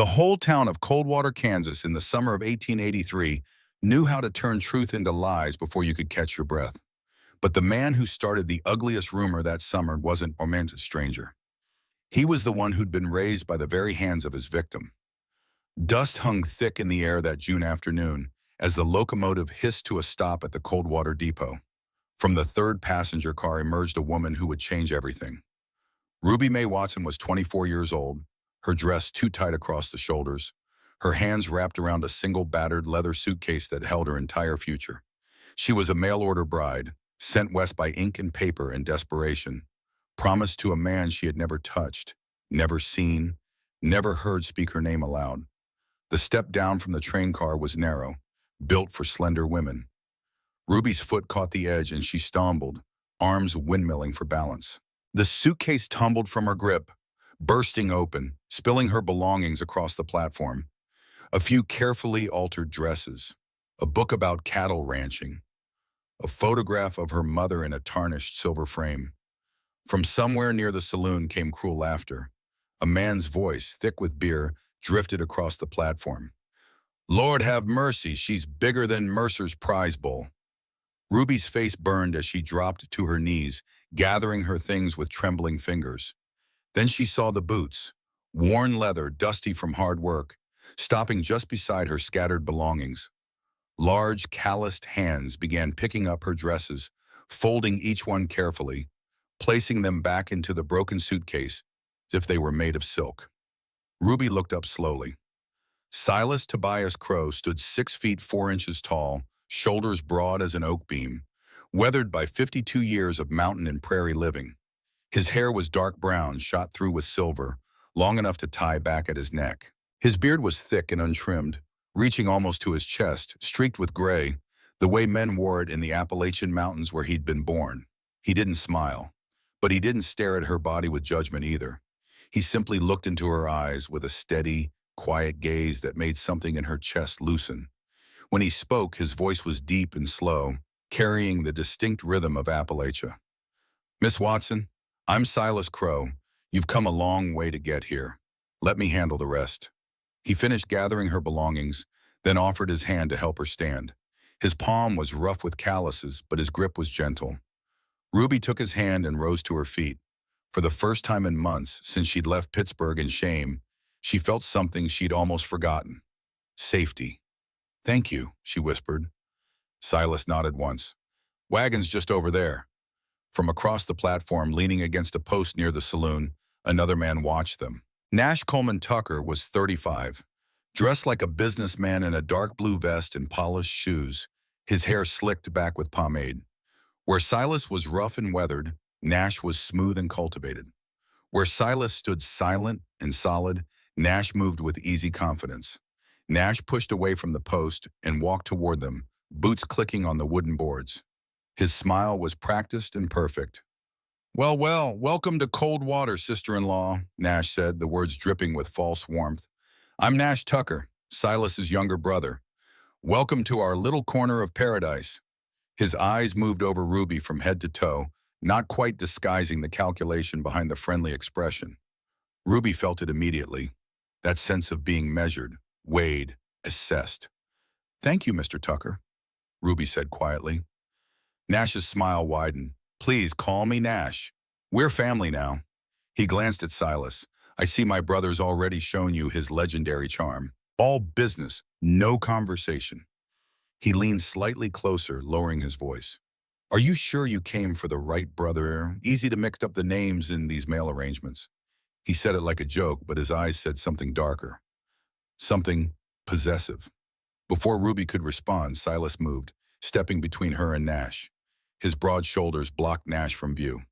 The whole town of Coldwater, Kansas in the summer of 1883 knew how to turn truth into lies before you could catch your breath. But the man who started the ugliest rumor that summer wasn't a romantic stranger. He was the one who'd been raised by the very hands of his victim. Dust hung thick in the air that June afternoon as the locomotive hissed to a stop at the Coldwater Depot. From the third passenger car emerged a woman who would change everything. Ruby Mae Watson was 24 years old, her dress too tight across the shoulders, her hands wrapped around a single battered leather suitcase that held her entire future. She was a mail-order bride, sent west by ink and paper in desperation, promised to a man she had never touched, never seen, never heard speak her name aloud. The step down from the train car was narrow, built for slender women. Ruby's foot caught the edge and she stumbled, arms windmilling for balance. The suitcase tumbled from her grip, bursting open, spilling her belongings across the platform. A few carefully altered dresses, a book about cattle ranching, a photograph of her mother in a tarnished silver frame. From somewhere near the saloon came cruel laughter. A man's voice, thick with beer, drifted across the platform. "Lord have mercy, she's bigger than Mercer's prize bull." Ruby's face burned as she dropped to her knees, gathering her things with trembling fingers. Then she saw the boots, worn leather, dusty from hard work, stopping just beside her scattered belongings. Large, calloused hands began picking up her dresses, folding each one carefully, placing them back into the broken suitcase as if they were made of silk. Ruby looked up slowly. Silas Tobias Crow stood 6 feet 4 inches tall, shoulders broad as an oak beam, weathered by 52 years of mountain and prairie living. His hair was dark brown, shot through with silver, long enough to tie back at his neck. His beard was thick and untrimmed, reaching almost to his chest, streaked with gray, the way men wore it in the Appalachian Mountains where he'd been born. He didn't smile, but he didn't stare at her body with judgment either. He simply looked into her eyes with a steady, quiet gaze that made something in her chest loosen. When he spoke, his voice was deep and slow, carrying the distinct rhythm of Appalachia. "Miss Watson, I'm Silas Crow. You've come a long way to get here. Let me handle the rest." He finished gathering her belongings, then offered his hand to help her stand. His palm was rough with calluses, but his grip was gentle. Ruby took his hand and rose to her feet. For the first time in months, since she'd left Pittsburgh in shame, she felt something she'd almost forgotten. Safety. "Thank you," she whispered. Silas nodded once. "Wagon's just over there." From across the platform, leaning against a post near the saloon, another man watched them. Nash Coleman Tucker was 35, dressed like a businessman in a dark blue vest and polished shoes, his hair slicked back with pomade. Where Silas was rough and weathered, Nash was smooth and cultivated. Where Silas stood silent and solid, Nash moved with easy confidence. Nash pushed away from the post and walked toward them, boots clicking on the wooden boards. His smile was practiced and perfect. "Well, well, welcome to Coldwater, sister-in-law," Nash said, the words dripping with false warmth. "I'm Nash Tucker, Silas's younger brother. Welcome to our little corner of paradise." His eyes moved over Ruby from head to toe, not quite disguising the calculation behind the friendly expression. Ruby felt it immediately, that sense of being measured, weighed, assessed. "Thank you, Mr. Tucker," Ruby said quietly. Nash's smile widened. "Please call me Nash. We're family now." He glanced at Silas. "I see my brother's already shown you his legendary charm. All business, no conversation." He leaned slightly closer, lowering his voice. "Are you sure you came for the right brother? Easy to mix up the names in these mail arrangements." He said it like a joke, but his eyes said something darker. Something possessive. Before Ruby could respond, Silas moved, stepping between her and Nash. His broad shoulders blocked Nash from view.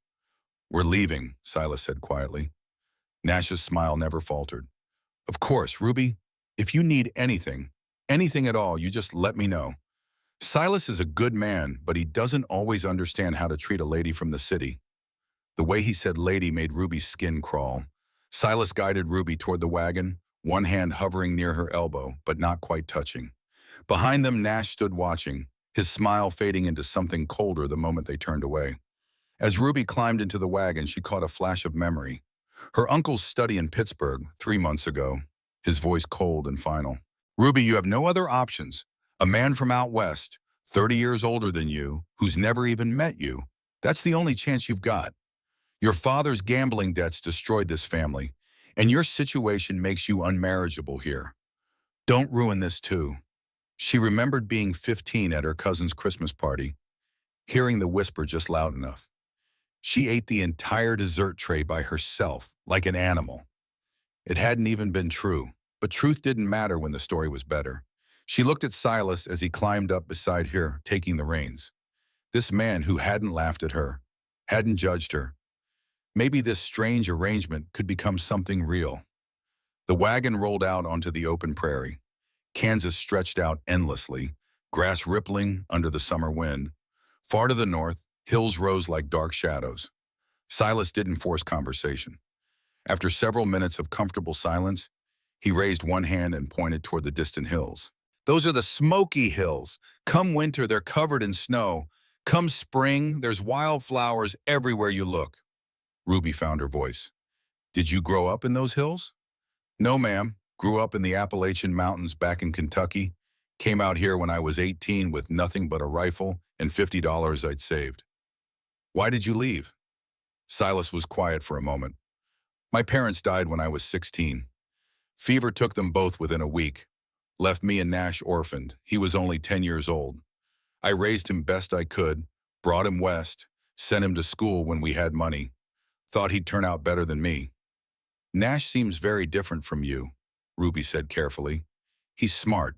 "We're leaving," Silas said quietly. Nash's smile never faltered. "Of course, Ruby, if you need anything, anything at all, you just let me know." Silas is a good man, but he doesn't always understand how to treat a lady from the city. The way he said lady made Ruby's skin crawl. Silas guided Ruby toward the wagon, one hand hovering near her elbow, but not quite touching. Behind them, Nash stood watching, his smile fading into something colder the moment they turned away. As Ruby climbed into the wagon, she caught a flash of memory. Her uncle's study in Pittsburgh 3 months ago. his voice cold and final. Ruby, you have no other options. A man from out west, 30 years older than you, who's never even met you. That's the only chance you've got. Your father's gambling debts destroyed this family, and your situation makes you unmarriageable here. Don't ruin this too. She remembered being 15 at her cousin's Christmas party, hearing the whisper just loud enough. She ate the entire dessert tray by herself, like an animal. It hadn't even been true, but truth didn't matter when the story was better. She looked at Silas as he climbed up beside her, taking the reins. This man who hadn't laughed at her, hadn't judged her. Maybe this strange arrangement could become something real. The wagon rolled out onto the open prairie. Kansas stretched out endlessly, grass rippling under the summer wind. Far to the north, hills rose like dark shadows. Silas didn't force conversation. After several minutes of comfortable silence, he raised one hand and pointed toward the distant hills. Those are the Smoky Hills. Come winter, they're covered in snow. Come spring, there's wildflowers everywhere you look. Ruby found her voice. Did you grow up in those hills? No, ma'am. Grew up in the Appalachian Mountains back in Kentucky. Came out here when I was 18 with nothing but a rifle and $50 I'd saved. Why did you leave? Silas was quiet for a moment. My parents died when I was 16. Fever took them both within a week. Left me and Nash orphaned. He was only 10 years old. I raised him best I could, brought him west, sent him to school when we had money. Thought he'd turn out better than me. Nash seems very different from you, Ruby said carefully. He's smart,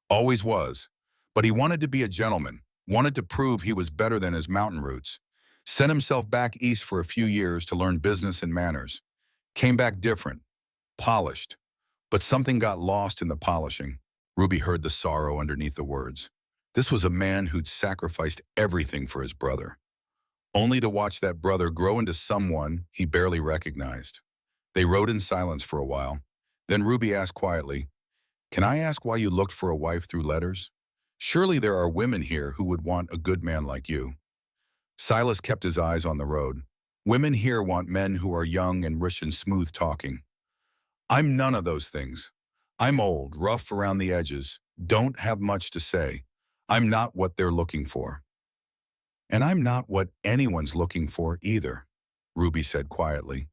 always was, but he wanted to be a gentleman, wanted to prove he was better than his mountain roots. Sent himself back east for a few years to learn business and manners. Came back different, polished, but something got lost in the polishing. Ruby heard the sorrow underneath the words. This was a man who'd sacrificed everything for his brother, only to watch that brother grow into someone he barely recognized. They rode in silence for a while. Then Ruby asked quietly, "Can I ask why you looked for a wife through letters? Surely there are women here who would want a good man like you." Silas kept his eyes on the road. Women here want men who are young and rich and smooth talking. I'm none of those things. I'm old, rough around the edges, don't have much to say. I'm not what they're looking for. And I'm not what anyone's looking for either, Ruby said quietly.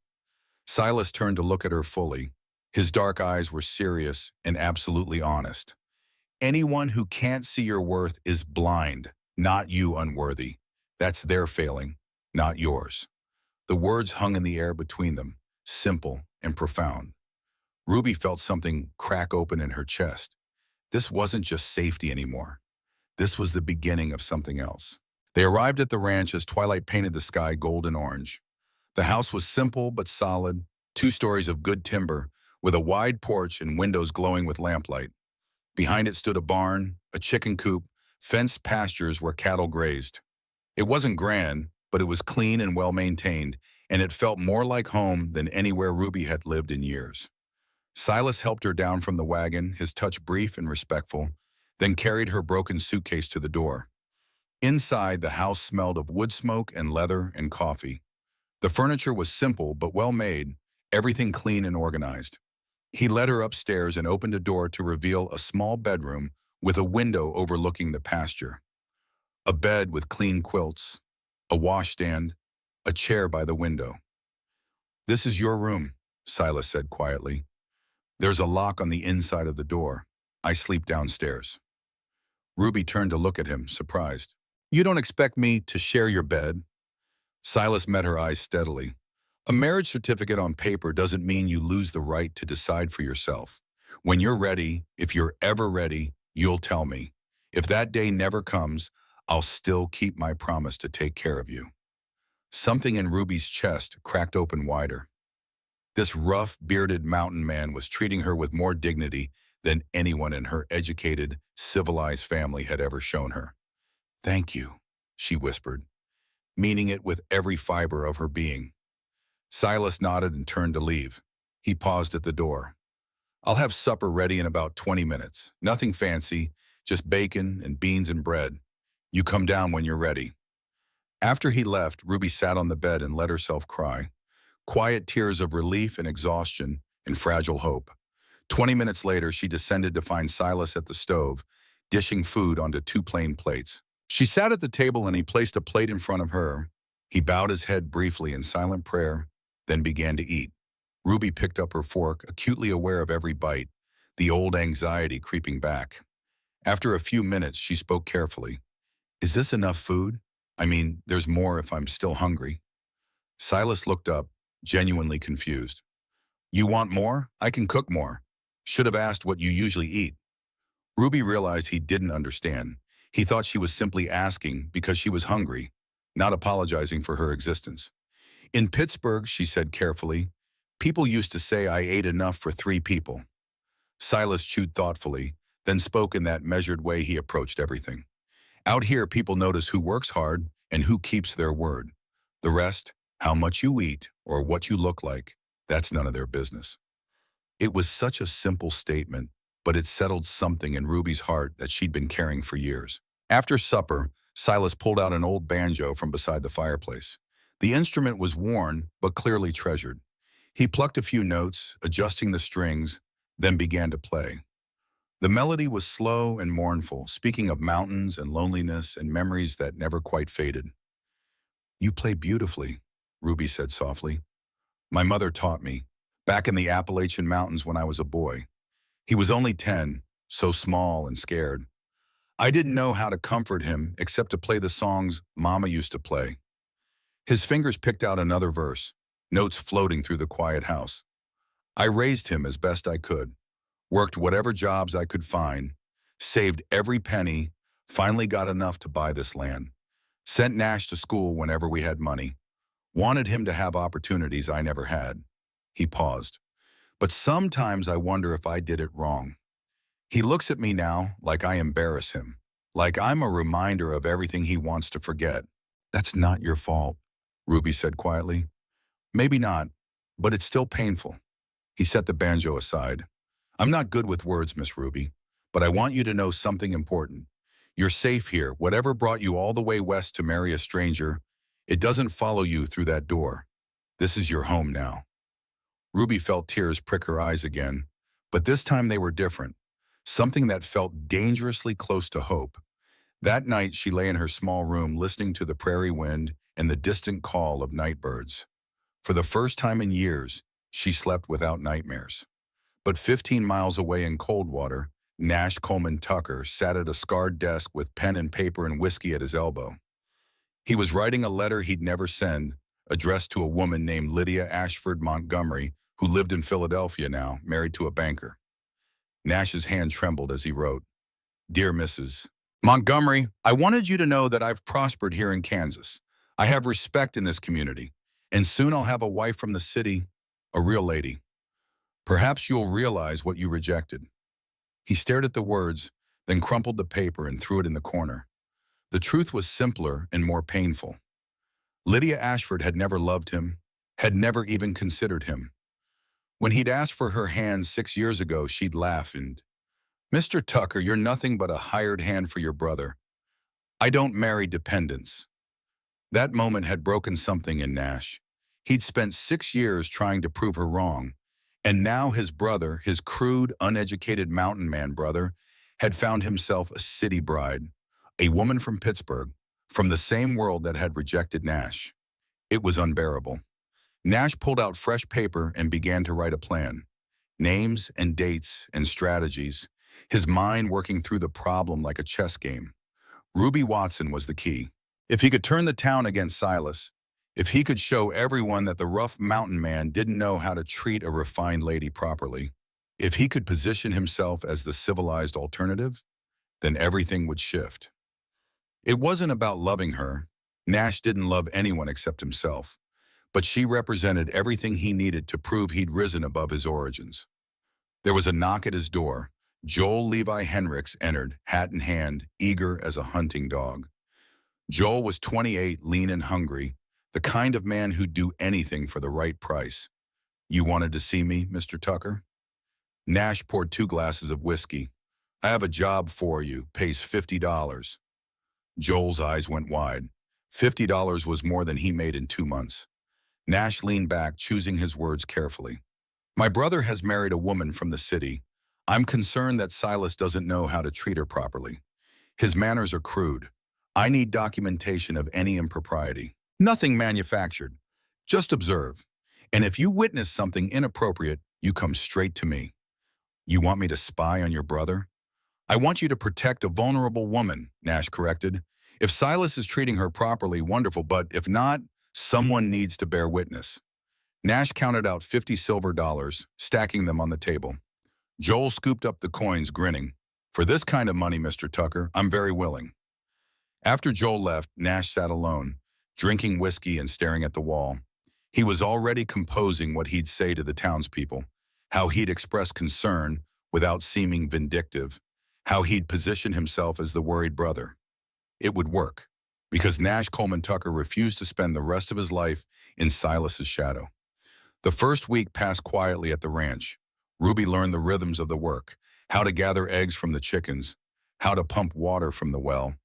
Silas turned to look at her fully. His dark eyes were serious and absolutely honest. Anyone who can't see your worth is blind, not you unworthy. That's their failing, not yours. The words hung in the air between them, simple and profound. Ruby felt something crack open in her chest. This wasn't just safety anymore. This was the beginning of something else. They arrived at the ranch as twilight painted the sky gold and orange. The house was simple but solid, 2 stories of good timber, with a wide porch and windows glowing with lamplight. Behind it stood a barn, a chicken coop, fenced pastures where cattle grazed. It wasn't grand, but it was clean and well-maintained, and it felt more like home than anywhere Ruby had lived in years. Silas helped her down from the wagon, his touch brief and respectful, then carried her broken suitcase to the door. Inside, the house smelled of wood smoke and leather and coffee. The furniture was simple but well-made, everything clean and organized. He led her upstairs and opened a door to reveal a small bedroom with a window overlooking the pasture. A bed with clean quilts, a washstand, a chair by the window. "This is your room," Silas said quietly. "There's a lock on the inside of the door. I sleep downstairs." Ruby turned to look at him, surprised. "You don't expect me to share your bed?" Silas met her eyes steadily. "A marriage certificate on paper doesn't mean you lose the right to decide for yourself. When you're ready, if you're ever ready, you'll tell me. If that day never comes, I'll still keep my promise to take care of you." Something in Ruby's chest cracked open wider. This rough, bearded mountain man was treating her with more dignity than anyone in her educated, civilized family had ever shown her. "Thank you," she whispered, meaning it with every fiber of her being. Silas nodded and turned to leave. He paused at the door. "I'll have supper ready in about 20 minutes. Nothing fancy, just bacon and beans and bread. You come down when you're ready." After he left, Ruby sat on the bed and let herself cry. Quiet tears of relief and exhaustion and fragile hope. 20 minutes later, she descended to find Silas at the stove, dishing food onto two plain plates. She sat at the table and he placed a plate in front of her. He bowed his head briefly in silent prayer, then began to eat. Ruby picked up her fork, acutely aware of every bite, the old anxiety creeping back. After a few minutes, she spoke carefully. "Is this enough food? I mean, there's more if I'm still hungry." Silas looked up, genuinely confused. "You want more? I can cook more. Should have asked what you usually eat." Ruby realized he didn't understand. He thought she was simply asking because she was hungry, not apologizing for her existence. "In Pittsburgh," she said carefully, "people used to say I ate enough for 3 people." Silas chewed thoughtfully, then spoke in that measured way he approached everything. "Out here, people notice who works hard and who keeps their word. The rest, how much you eat or what you look like, that's none of their business." It was such a simple statement, but it settled something in Ruby's heart that she'd been carrying for years. After supper, Silas pulled out an old banjo from beside the fireplace. The instrument was worn, but clearly treasured. He plucked a few notes, adjusting the strings, then began to play. The melody was slow and mournful, speaking of mountains and loneliness and memories that never quite faded. "You play beautifully," Ruby said softly. "My mother taught me, back in the Appalachian Mountains when I was a boy." He was only 10, so small and scared. I didn't know how to comfort him except to play the songs Mama used to play. His fingers picked out another verse, notes floating through the quiet house. "I raised him as best I could, worked whatever jobs I could find, saved every penny, finally got enough to buy this land, sent Nash to school whenever we had money, wanted him to have opportunities I never had." He paused. "But sometimes I wonder if I did it wrong. He looks at me now like I embarrass him, like I'm a reminder of everything he wants to forget." "That's not your fault," Ruby said quietly. "Maybe not, but it's still painful." He set the banjo aside. "I'm not good with words, Miss Ruby, but I want you to know something important. You're safe here. Whatever brought you all the way west to marry a stranger, it doesn't follow you through that door. This is your home now." Ruby felt tears prick her eyes again, but this time they were different, something that felt dangerously close to hope. That night, she lay in her small room listening to the prairie wind and the distant call of night birds. For the first time in years, she slept without nightmares. But 15 miles away in Coldwater, Nash Coleman Tucker sat at a scarred desk with pen and paper and whiskey at his elbow. He was writing a letter he'd never send, addressed to a woman named Lydia Ashford Montgomery, who lived in Philadelphia now, married to a banker. Nash's hand trembled as he wrote, "Dear Mrs. Montgomery, I wanted you to know that I've prospered here in Kansas. I have respect in this community, and soon I'll have a wife from the city, a real lady. Perhaps you'll realize what you rejected." He stared at the words, then crumpled the paper and threw it in the corner. The truth was simpler and more painful. Lydia Ashford had never loved him, had never even considered him. When he'd asked for her hand 6 years ago, she'd laugh and, "Mr. Tucker, you're nothing but a hired hand for your brother. I don't marry dependents." That moment had broken something in Nash. He'd spent 6 years trying to prove her wrong, and now his brother, his crude, uneducated mountain man brother, had found himself a city bride, a woman from Pittsburgh, from the same world that had rejected Nash. It was unbearable. Nash pulled out fresh paper and began to write a plan. Names and dates and strategies, his mind working through the problem like a chess game. Ruby Watson was the key. If he could turn the town against Silas, if he could show everyone that the rough mountain man didn't know how to treat a refined lady properly, if he could position himself as the civilized alternative, then everything would shift. It wasn't about loving her. Nash didn't love anyone except himself. But she represented everything he needed to prove he'd risen above his origins. There was a knock at his door. Joel Levi Henricks entered, hat in hand, eager as a hunting dog. Joel was 28, lean and hungry, the kind of man who'd do anything for the right price. "You wanted to see me, Mr. Tucker?" Nash poured 2 glasses of whiskey. "I have a job for you, pays $50. Joel's eyes went wide. $50 was more than he made in 2 months. Nash leaned back, choosing his words carefully. My brother has married a woman from the city. I'm concerned that Silas doesn't know how to treat her properly. His manners are crude. I need documentation of any impropriety. Nothing manufactured. Just observe. And if you witness something inappropriate, you come straight to me. You want me to spy on your brother? I want you to protect a vulnerable woman, Nash corrected. If Silas is treating her properly, wonderful, but if not, someone needs to bear witness. Nash counted out 50 silver dollars, stacking them on the table. Joel scooped up the coins, grinning. For this kind of money, Mr. Tucker, I'm very willing. After Joel left, Nash sat alone, drinking whiskey and staring at the wall. He was already composing what he'd say to the townspeople, how he'd express concern without seeming vindictive, how he'd position himself as the worried brother. It would work, because Nash Coleman Tucker refused to spend the rest of his life in Silas's shadow. The first week passed quietly at the ranch. Ruby learned the rhythms of the work, how to gather eggs from the chickens, how to pump water from the well,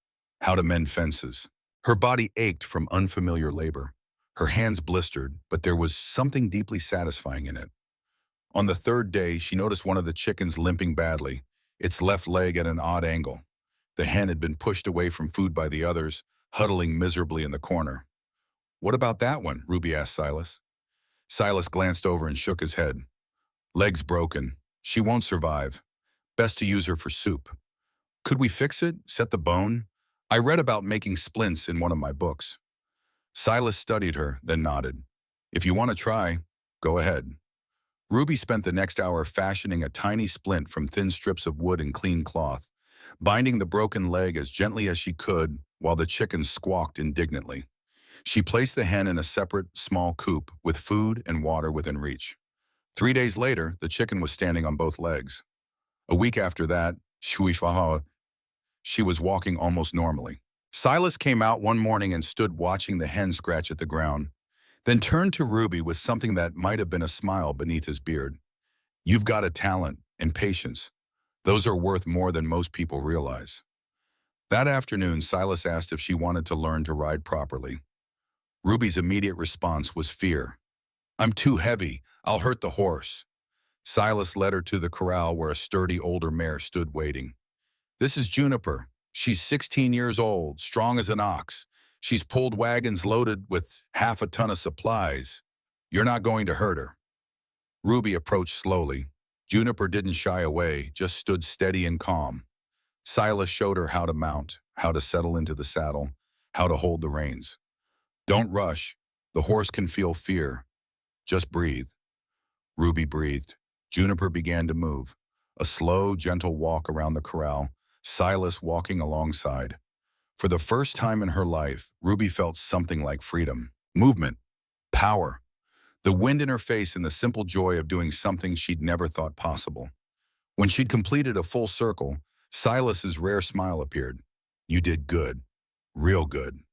how to mend fences. Her body ached from unfamiliar labor. Her hands blistered, but there was something deeply satisfying in it. On the third day, she noticed one of the chickens limping badly, its left leg at an odd angle. The hen had been pushed away from food by the others, huddling miserably in the corner. "What about that one?" Ruby asked Silas. Silas glanced over and shook his head. "Leg's broken. She won't survive. Best to use her for soup." "Could we fix it? Set the bone?" "I read about making splints in one of my books." Silas studied her, then nodded. "If you want to try, go ahead." Ruby spent the next hour fashioning a tiny splint from thin strips of wood and clean cloth, binding the broken leg as gently as she could while the chickens squawked indignantly. She placed the hen in a separate, small coop with food and water within reach. 3 days later, the chicken was standing on both legs. A week after that, she was walking almost normally. Silas came out one morning and stood watching the hen scratch at the ground, then turned to Ruby with something that might have been a smile beneath his beard. "You've got a talent and patience. Those are worth more than most people realize." That afternoon, Silas asked if she wanted to learn to ride properly. Ruby's immediate response was fear. "I'm too heavy. I'll hurt the horse." Silas led her to the corral where a sturdy older mare stood waiting. "This is Juniper. She's 16 years old, strong as an ox. She's pulled wagons loaded with half a ton of supplies. You're not going to hurt her." Ruby approached slowly. Juniper didn't shy away, just stood steady and calm. Silas showed her how to mount, how to settle into the saddle, how to hold the reins. "Don't rush. The horse can feel fear. Just breathe." Ruby breathed. Juniper began to move. A slow, gentle walk around the corral, Silas walking alongside. For the first time in her life, Ruby felt something like freedom, movement, power, the wind in her face and the simple joy of doing something she'd never thought possible. When she'd completed a full circle, Silas's rare smile appeared. "You did good. Real good."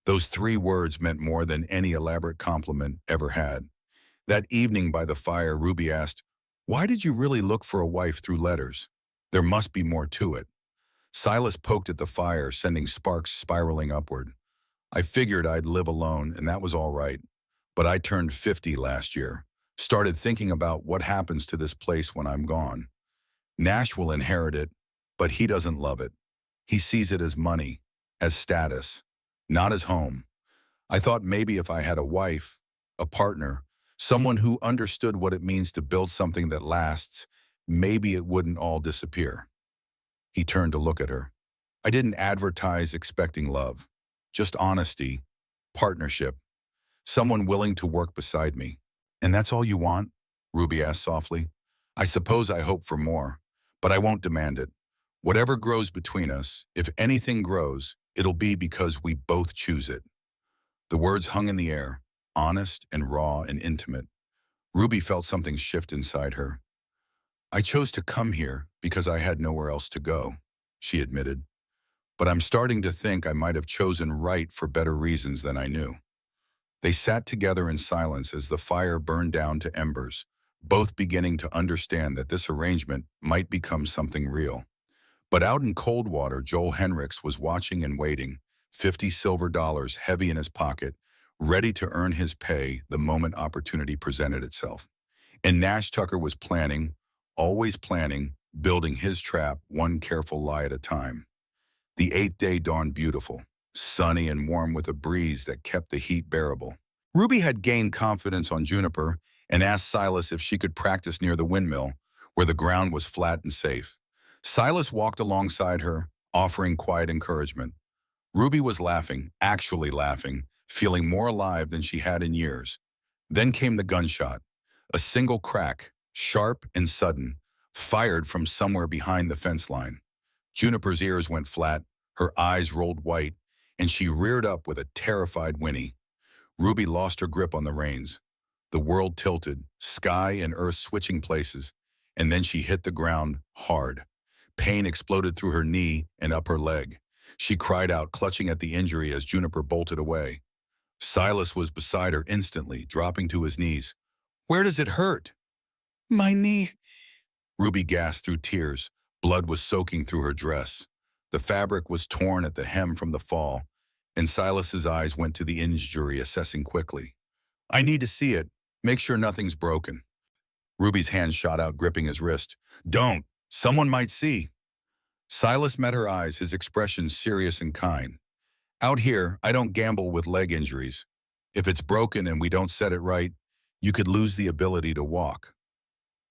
Those 3 words meant more than any elaborate compliment ever had. That evening by the fire, Ruby asked, "Why did you really look for a wife through letters? There must be more to it." Silas poked at the fire, sending sparks spiraling upward. "I figured I'd live alone, and that was all right. But I turned 50 last year. Started thinking about what happens to this place when I'm gone. Nash will inherit it, but he doesn't love it. He sees it as money, as status, not as home. I thought maybe if I had a wife, a partner, someone who understood what it means to build something that lasts, maybe it wouldn't all disappear." He turned to look at her. "I didn't advertise expecting love. Just honesty, partnership, someone willing to work beside me." "And that's all you want?" Ruby asked softly. "I suppose I hope for more, but I won't demand it. Whatever grows between us, if anything grows, it'll be because we both choose it." The words hung in the air, honest and raw and intimate. Ruby felt something shift inside her. "I chose to come here because I had nowhere else to go," she admitted. "But I'm starting to think I might have chosen right for better reasons than I knew." They sat together in silence as the fire burned down to embers, both beginning to understand that this arrangement might become something real. But out in Coldwater, Joel Henricks was watching and waiting, 50 silver dollars heavy in his pocket, ready to earn his pay the moment opportunity presented itself. And Nash Tucker was planning, always planning, building his trap one careful lie at a time. The eighth day dawned beautiful, sunny and warm with a breeze that kept the heat bearable. Ruby had gained confidence on Juniper and asked Silas if she could practice near the windmill, where the ground was flat and safe. Silas walked alongside her, offering quiet encouragement. Ruby was laughing, actually laughing, feeling more alive than she had in years. Then came the gunshot, a single crack, sharp and sudden, fired from somewhere behind the fence line. Juniper's ears went flat, her eyes rolled white, and she reared up with a terrified whinny. Ruby lost her grip on the reins. The world tilted, sky and earth switching places, and then she hit the ground hard. Pain exploded through her knee and up her leg. She cried out, clutching at the injury as Juniper bolted away. Silas was beside her instantly, dropping to his knees. "Where does it hurt?" "My knee," Ruby gasped through tears. Blood was soaking through her dress. The fabric was torn at the hem from the fall, and Silas's eyes went to the injury, assessing quickly. "I need to see it. Make sure nothing's broken." Ruby's hand shot out, gripping his wrist. "Don't! Someone might see." Silas met her eyes, his expression serious and kind. "Out here, I don't gamble with leg injuries. If it's broken and we don't set it right, you could lose the ability to walk."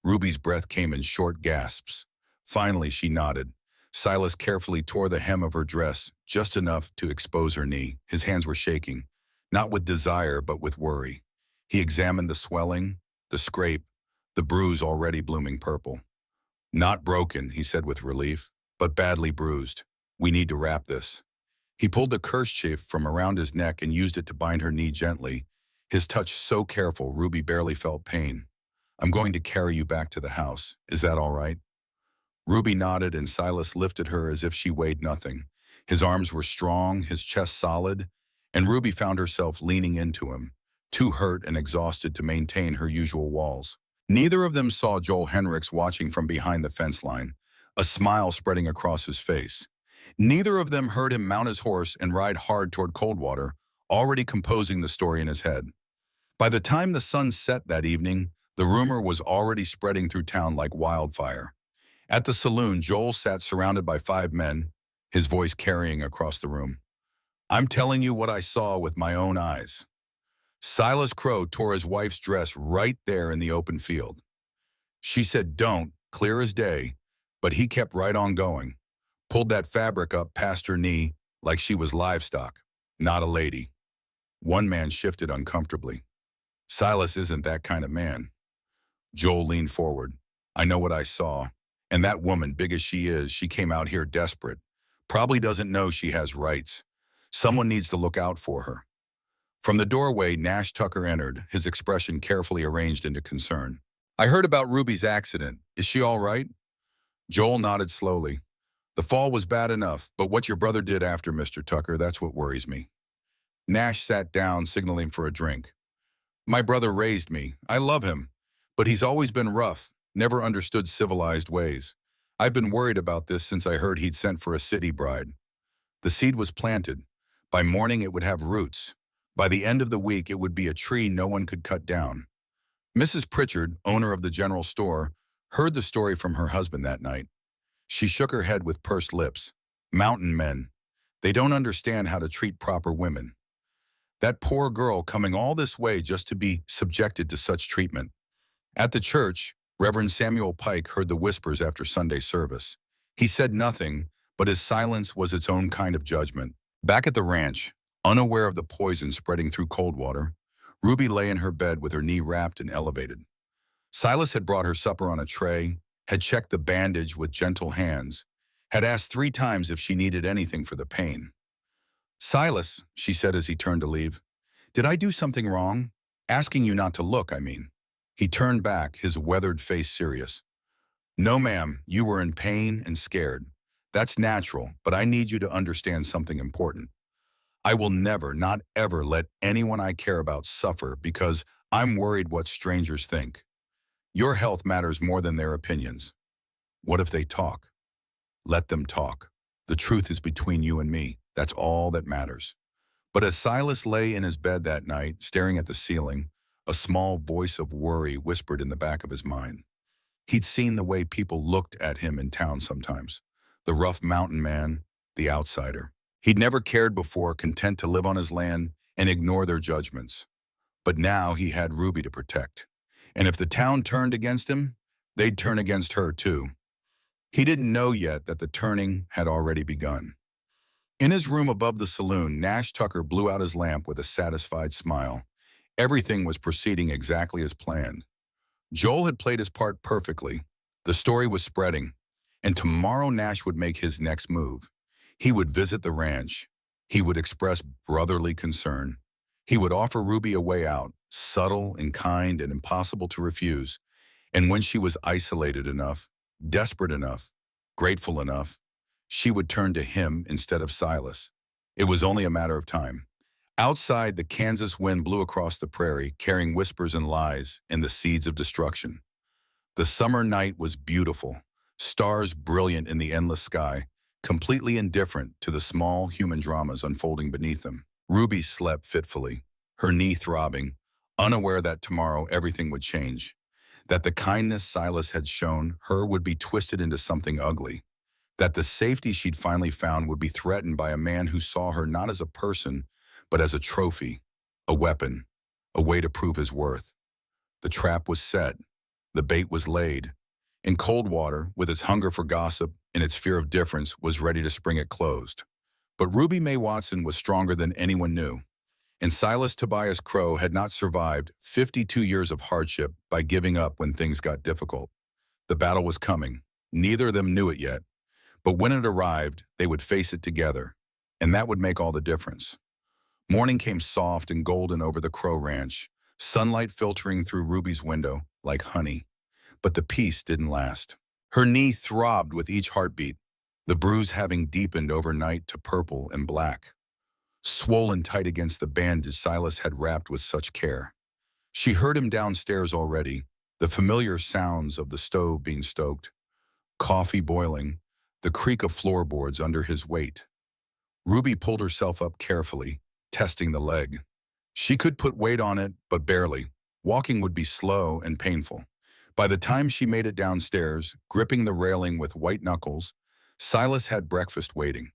Ruby's breath came in short gasps. Finally, she nodded. Silas carefully tore the hem of her dress, just enough to expose her knee. His hands were shaking, not with desire, but with worry. He examined the swelling, the scrape, the bruise already blooming purple. "Not broken," he said with relief, "but badly bruised. We need to wrap this." He pulled the kerchief from around his neck and used it to bind her knee gently, his touch so careful Ruby barely felt pain. "I'm going to carry you back to the house. Is that all right?" Ruby nodded, and Silas lifted her as if she weighed nothing. His arms were strong, his chest solid, and Ruby found herself leaning into him, too hurt and exhausted to maintain her usual walls. Neither of them saw Joel Henricks watching from behind the fence line, a smile spreading across his face. Neither of them heard him mount his horse and ride hard toward Coldwater, already composing the story in his head. By the time the sun set that evening, the rumor was already spreading through town like wildfire. At the saloon, Joel sat surrounded by 5 men, his voice carrying across the room. "I'm telling you what I saw with my own eyes. Silas Crow tore his wife's dress right there in the open field. She said don't, clear as day, but he kept right on going. Pulled that fabric up past her knee like she was livestock, not a lady." One man shifted uncomfortably. "Silas isn't that kind of man." Joel leaned forward. "I know what I saw. And that woman, big as she is, she came out here desperate. Probably doesn't know she has rights. Someone needs to look out for her." From the doorway, Nash Tucker entered, his expression carefully arranged into concern. "I heard about Ruby's accident. Is she all right?" Joel nodded slowly. "The fall was bad enough, but what your brother did after, Mr. Tucker, that's what worries me." Nash sat down, signaling for a drink. "My brother raised me. I love him. But he's always been rough, never understood civilized ways. I've been worried about this since I heard he'd sent for a city bride. The seed was planted. By morning it would have roots. By the end of the week it would be a tree no one could cut down." Mrs. Pritchard, owner of the general store, heard the story from her husband that night. She shook her head with pursed lips. "Mountain men. They don't understand how to treat proper women. That poor girl coming all this way just to be subjected to such treatment." At the church, Reverend Samuel Pike heard the whispers after Sunday service. He said nothing, but his silence was its own kind of judgment. Back at the ranch, unaware of the poison spreading through Coldwater, Ruby lay in her bed with her knee wrapped and elevated. Silas had brought her supper on a tray, had checked the bandage with gentle hands, had asked 3 times if she needed anything for the pain. "Silas," she said as he turned to leave, "did I do something wrong? Asking you not to look, I mean." He turned back, his weathered face serious. "No, ma'am, you were in pain and scared. That's natural, but I need you to understand something important. I will never, not ever, let anyone I care about suffer because I'm worried what strangers think. Your health matters more than their opinions. What if they talk? Let them talk. The truth is between you and me. That's all that matters." But as Silas lay in his bed that night, staring at the ceiling, A small voice of worry whispered in the back of his mind. He'd seen the way people looked at him in town sometimes. The rough mountain man, the outsider. He'd never cared before, content to live on his land and ignore their judgments. But now he had Ruby to protect. And if the town turned against him, they'd turn against her too. He didn't know yet that the turning had already begun. In his room above the saloon, Nash Tucker blew out his lamp with a satisfied smile. Everything was proceeding exactly as planned. Joel had played his part perfectly. The story was spreading, and tomorrow Nash would make his next move. He would visit the ranch. He would express brotherly concern. He would offer Ruby a way out, subtle and kind and impossible to refuse. And when she was isolated enough, desperate enough, grateful enough, she would turn to him instead of Silas. It was only a matter of time. Outside, the Kansas wind blew across the prairie, carrying whispers and lies and the seeds of destruction. The summer night was beautiful, stars brilliant in the endless sky, completely indifferent to the small human dramas unfolding beneath them. Ruby slept fitfully, her knee throbbing, unaware that tomorrow everything would change, that the kindness Silas had shown her would be twisted into something ugly, that the safety she'd finally found would be threatened by a man who saw her not as a person, but as a trophy, a weapon, a way to prove his worth. The trap was set. The bait was laid. And Coldwater, with its hunger for gossip and its fear of difference, was ready to spring it closed. But Ruby Mae Watson was stronger than anyone knew. And Silas Tobias Crow had not survived 52 years of hardship by giving up when things got difficult. The battle was coming. Neither of them knew it yet. But when it arrived, they would face it together. And that would make all the difference. Morning came soft and golden over the Crow Ranch, sunlight filtering through Ruby's window like honey. But the peace didn't last. Her knee throbbed with each heartbeat, the bruise having deepened overnight to purple and black, swollen tight against the bandage Silas had wrapped with such care. She heard him downstairs already, the familiar sounds of the stove being stoked, coffee boiling, the creak of floorboards under his weight. Ruby pulled herself up carefully, testing the leg. She could put weight on it, but barely. Walking would be slow and painful. By the time she made it downstairs, gripping the railing with white knuckles, Silas had breakfast waiting.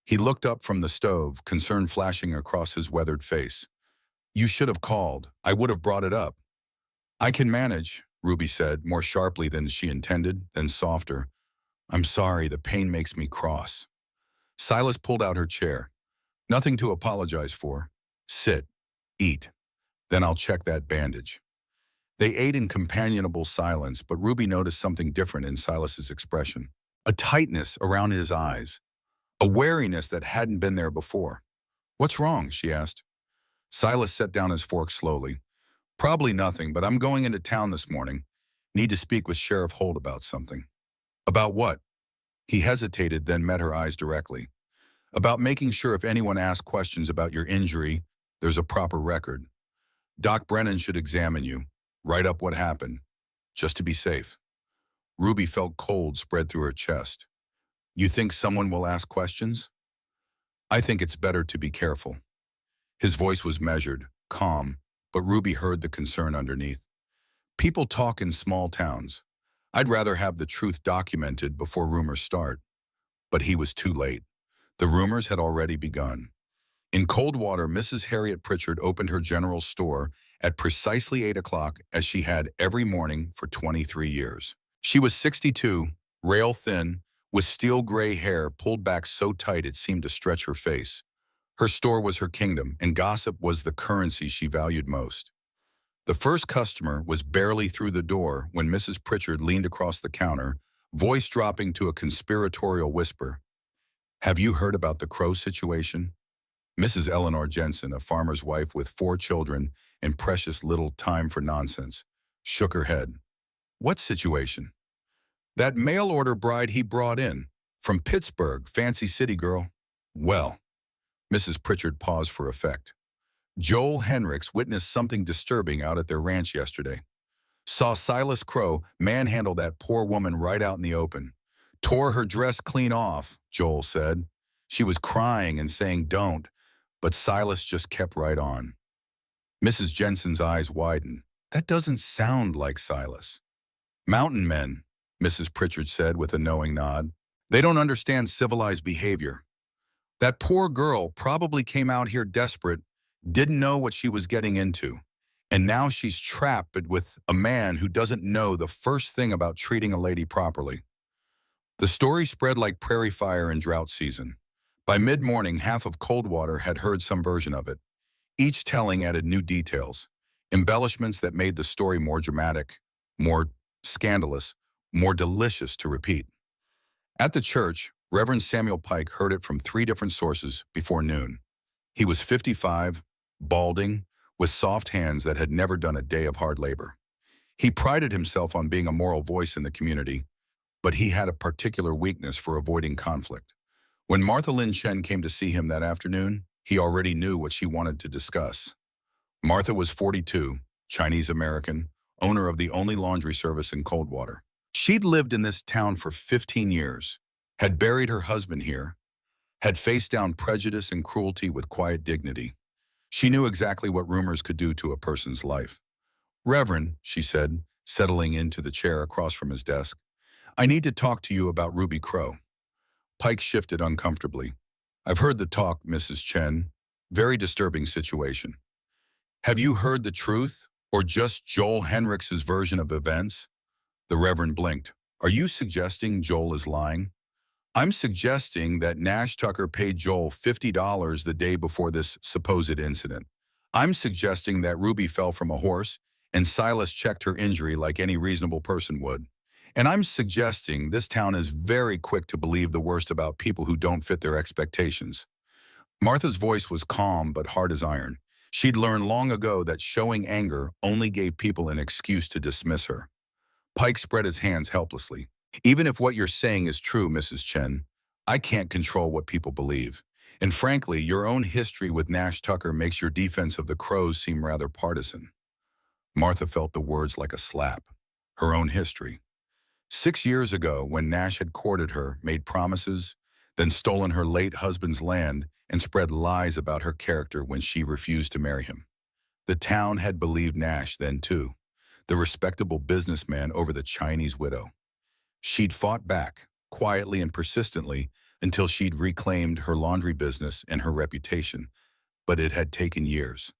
He looked up from the stove, concern flashing across his weathered face. "You should have called. I would have brought it up." "I can manage," Ruby said, more sharply than she intended, then softer. "I'm sorry, the pain makes me cross." Silas pulled out her chair. "Nothing to apologize for. Sit. Eat. Then I'll check that bandage." They ate in companionable silence, but Ruby noticed something different in Silas's expression. A tightness around his eyes. A wariness that hadn't been there before. "What's wrong?" she asked. Silas set down his fork slowly. "Probably nothing, but I'm going into town this morning. Need to speak with Sheriff Holt about something." "About what?" He hesitated, then met her eyes directly. "About making sure if anyone asks questions about your injury, there's a proper record. Doc Brennan should examine you, write up what happened, just to be safe." Ruby felt cold spread through her chest. "You think someone will ask questions?" "I think it's better to be careful." His voice was measured, calm, but Ruby heard the concern underneath. "People talk in small towns. I'd rather have the truth documented before rumors start." But he was too late. The rumors had already begun. In Coldwater, Mrs. Harriet Pritchard opened her general store at precisely 8 o'clock as she had every morning for 23 years. She was 62, rail-thin, with steel-gray hair pulled back so tight it seemed to stretch her face. Her store was her kingdom, and gossip was the currency she valued most. The first customer was barely through the door when Mrs. Pritchard leaned across the counter, voice dropping to a conspiratorial whisper. "Have you heard about the Crow situation?" Mrs. Eleanor Jensen, a farmer's wife with 4 children and precious little time for nonsense, shook her head. "What situation?" "That mail-order bride he brought in. From Pittsburgh, fancy city girl." "Well." Mrs. Pritchard paused for effect. "Joel Henricks witnessed something disturbing out at their ranch yesterday. Saw Silas Crow manhandle that poor woman right out in the open. Tore her dress clean off," Joel said. "She was crying and saying don't, but Silas just kept right on." Mrs. Jensen's eyes widened. That doesn't sound like Silas. Mountain men, Mrs. Pritchard said with a knowing nod. They don't understand civilized behavior. That poor girl probably came out here desperate, didn't know what she was getting into. And now she's trapped with a man who doesn't know the first thing about treating a lady properly. The story spread like prairie fire in drought season. By mid-morning, half of Coldwater had heard some version of it. Each telling added new details, embellishments that made the story more dramatic, more scandalous, more delicious to repeat. At the church, Reverend Samuel Pike heard it from 3 different sources before noon. He was 55, balding, with soft hands that had never done a day of hard labor. He prided himself on being a moral voice in the community, but he had a particular weakness for avoiding conflict. When Martha Lynn Chen came to see him that afternoon, he already knew what she wanted to discuss. Martha was 42, Chinese-American, owner of the only laundry service in Coldwater. She'd lived in this town for 15 years, had buried her husband here, had faced down prejudice and cruelty with quiet dignity. She knew exactly what rumors could do to a person's life. Reverend, she said, settling into the chair across from his desk, I need to talk to you about Ruby Crow. Pike shifted uncomfortably. I've heard the talk, Mrs. Chen. Very disturbing situation. Have you heard the truth, or just Joel Henrichs' version of events? The Reverend blinked. Are you suggesting Joel is lying? I'm suggesting that Nash Tucker paid Joel $50 the day before this supposed incident. I'm suggesting that Ruby fell from a horse and Silas checked her injury like any reasonable person would. And I'm suggesting this town is very quick to believe the worst about people who don't fit their expectations. Martha's voice was calm but hard as iron. She'd learned long ago that showing anger only gave people an excuse to dismiss her. Pike spread his hands helplessly. Even if what you're saying is true, Mrs. Chen, I can't control what people believe. And frankly, your own history with Nash Tucker makes your defense of the Crows seem rather partisan. Martha felt the words like a slap. Her own history. 6 years ago, when Nash had courted her, made promises, then stolen her late husband's land and spread lies about her character when she refused to marry him. The town had believed Nash then too, the respectable businessman over the Chinese widow. She'd fought back, quietly and persistently, until she'd reclaimed her laundry business and her reputation, but it had taken years.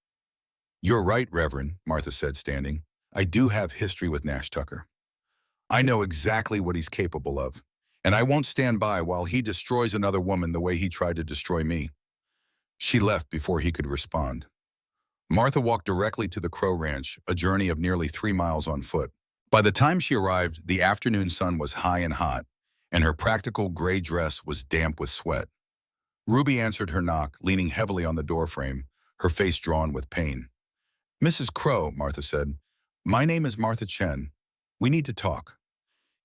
You're right, Reverend, Martha said, standing. I do have history with Nash Tucker. I know exactly what he's capable of, and I won't stand by while he destroys another woman the way he tried to destroy me. She left before he could respond. Martha walked directly to the Crow Ranch, a journey of nearly 3 miles on foot. By the time she arrived, the afternoon sun was high and hot, and her practical gray dress was damp with sweat. Ruby answered her knock, leaning heavily on the doorframe, her face drawn with pain. Mrs. Crow, Martha said, my name is Martha Chen. We need to talk.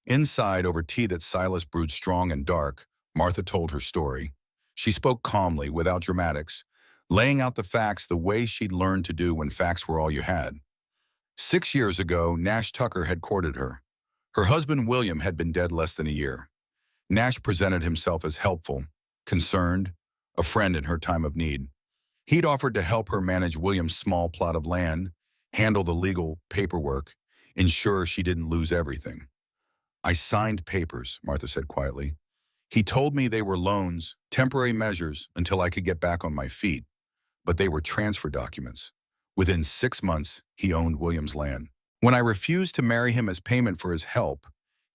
Inside, over tea that Silas brewed strong and dark, Martha told her story. She spoke calmly, without dramatics, laying out the facts the way she'd learned to do when facts were all you had. 6 years ago, Nash Tucker had courted her. Her husband, William, had been dead less than a year. Nash presented himself as helpful, concerned, a friend in her time of need. He'd offered to help her manage William's small plot of land, handle the legal paperwork, ensure she didn't lose everything. I signed papers, Martha said quietly. He told me they were loans, temporary measures until I could get back on my feet, but they were transfer documents. Within 6 months, he owned William's land. When I refused to marry him as payment for his help,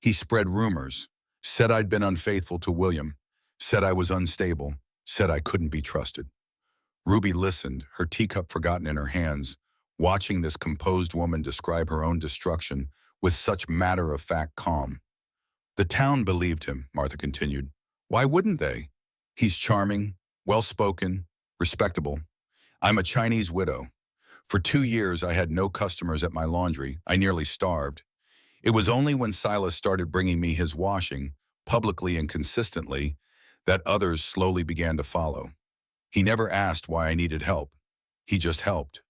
he spread rumors, said I'd been unfaithful to William, said I was unstable, said I couldn't be trusted. Ruby listened, her teacup forgotten in her hands, watching this composed woman describe her own destruction with such matter-of-fact calm. The town believed him, Martha continued. Why wouldn't they? He's charming, well-spoken, respectable. I'm a Chinese widow. For 2 years, I had no customers at my laundry. I nearly starved. It was only when Silas started bringing me his washing, publicly and consistently, that others slowly began to follow. He never asked why I needed help. He just helped.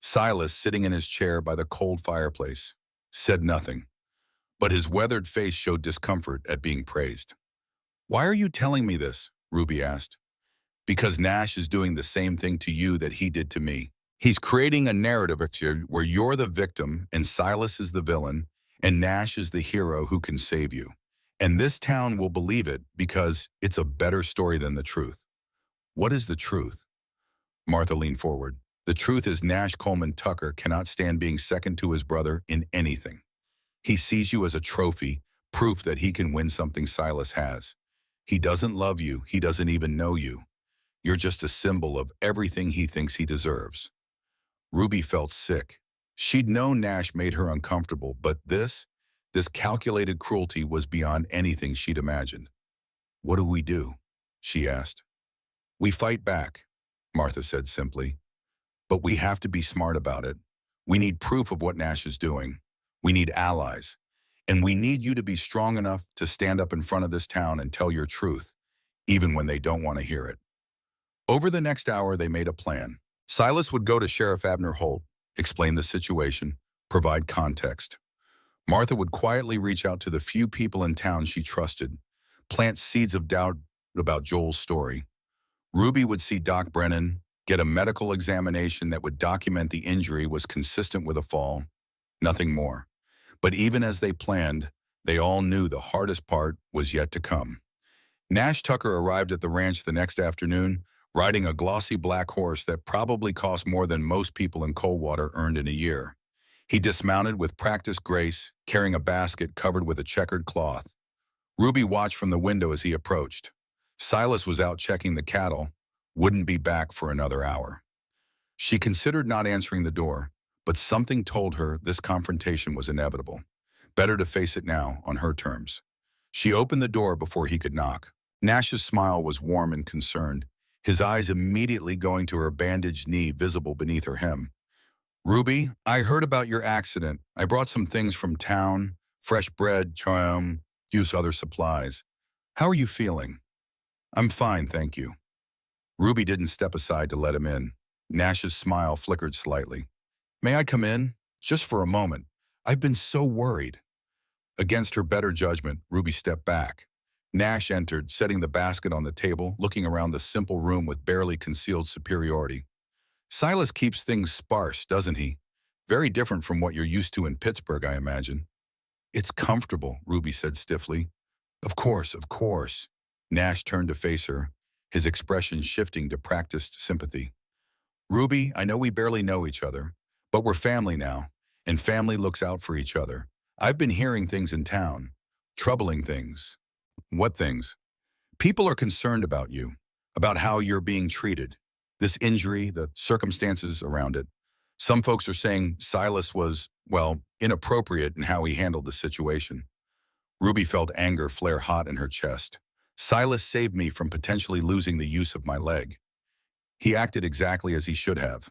Silas, sitting in his chair by the cold fireplace, said nothing, but his weathered face showed discomfort at being praised. Why are you telling me this? Ruby asked. Because Nash is doing the same thing to you that he did to me. He's creating a narrative where you're the victim and Silas is the villain and Nash is the hero who can save you. And this town will believe it because it's a better story than the truth. What is the truth? Martha leaned forward. The truth is Nash Coleman Tucker cannot stand being second to his brother in anything. He sees you as a trophy, proof that he can win something Silas has. He doesn't love you. He doesn't even know you. You're just a symbol of everything he thinks he deserves. Ruby felt sick. She'd known Nash made her uncomfortable, but this calculated cruelty was beyond anything she'd imagined. What do we do? She asked. We fight back, Martha said simply. But we have to be smart about it. We need proof of what Nash is doing. We need allies. And we need you to be strong enough to stand up in front of this town and tell your truth, even when they don't want to hear it. Over the next hour, they made a plan. Silas would go to Sheriff Abner Holt, explain the situation, provide context. Martha would quietly reach out to the few people in town she trusted, plant seeds of doubt about Joel's story. Ruby would see Doc Brennan, get a medical examination that would document the injury was consistent with a fall, nothing more. But even as they planned, they all knew the hardest part was yet to come. Nash Tucker arrived at the ranch the next afternoon, riding a glossy black horse that probably cost more than most people in Coldwater earned in a year. He dismounted with practiced grace, carrying a basket covered with a checkered cloth. Ruby watched from the window as he approached. Silas was out checking the cattle, wouldn't be back for another hour. She considered not answering the door, but something told her this confrontation was inevitable. Better to face it now, on her terms. She opened the door before he could knock. Nash's smile was warm and concerned, his eyes immediately going to her bandaged knee visible beneath her hem. Ruby, I heard about your accident. I brought some things from town, fresh bread, charm, use other supplies. How are you feeling? I'm fine, thank you. Ruby didn't step aside to let him in. Nash's smile flickered slightly. May I come in? Just for a moment. I've been so worried. Against her better judgment, Ruby stepped back. Nash entered, setting the basket on the table, looking around the simple room with barely concealed superiority. Silas keeps things sparse, doesn't he? Very different from what you're used to in Pittsburgh, I imagine. It's comfortable, Ruby said stiffly. Of course, of course. Nash turned to face her, his expression shifting to practiced sympathy. Ruby, I know we barely know each other, but we're family now, and family looks out for each other. I've been hearing things in town. Troubling things. What things? People are concerned about you, about how you're being treated. This injury, the circumstances around it. Some folks are saying Silas was, well, inappropriate in how he handled the situation. Ruby felt anger flare hot in her chest. Silas saved me from potentially losing the use of my leg. He acted exactly as he should have.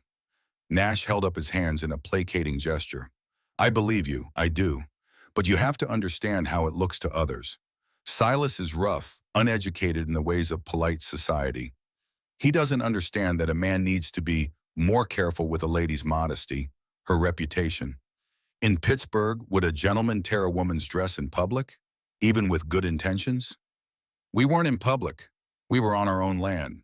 Nash held up his hands in a placating gesture. I believe you, I do. But you have to understand how it looks to others. Silas is rough, uneducated in the ways of polite society. He doesn't understand that a man needs to be more careful with a lady's modesty, her reputation. In Pittsburgh, would a gentleman tear a woman's dress in public, even with good intentions? We weren't in public. We were on our own land.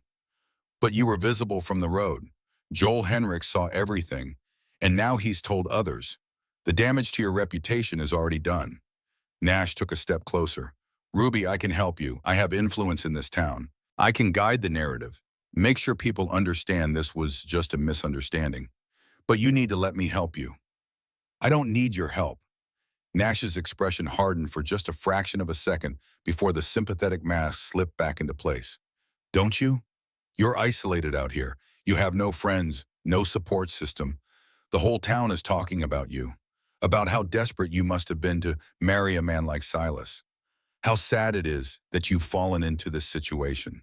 But you were visible from the road. Joel Henrik saw everything, and now he's told others. The damage to your reputation is already done. Nash took a step closer. Ruby, I can help you. I have influence in this town. I can guide the narrative. Make sure people understand this was just a misunderstanding. But you need to let me help you. I don't need your help. Nash's expression hardened for just a fraction of a second before the sympathetic mask slipped back into place. Don't you? You're isolated out here. You have no friends, no support system. The whole town is talking about you, about how desperate you must have been to marry a man like Silas. How sad it is that you've fallen into this situation.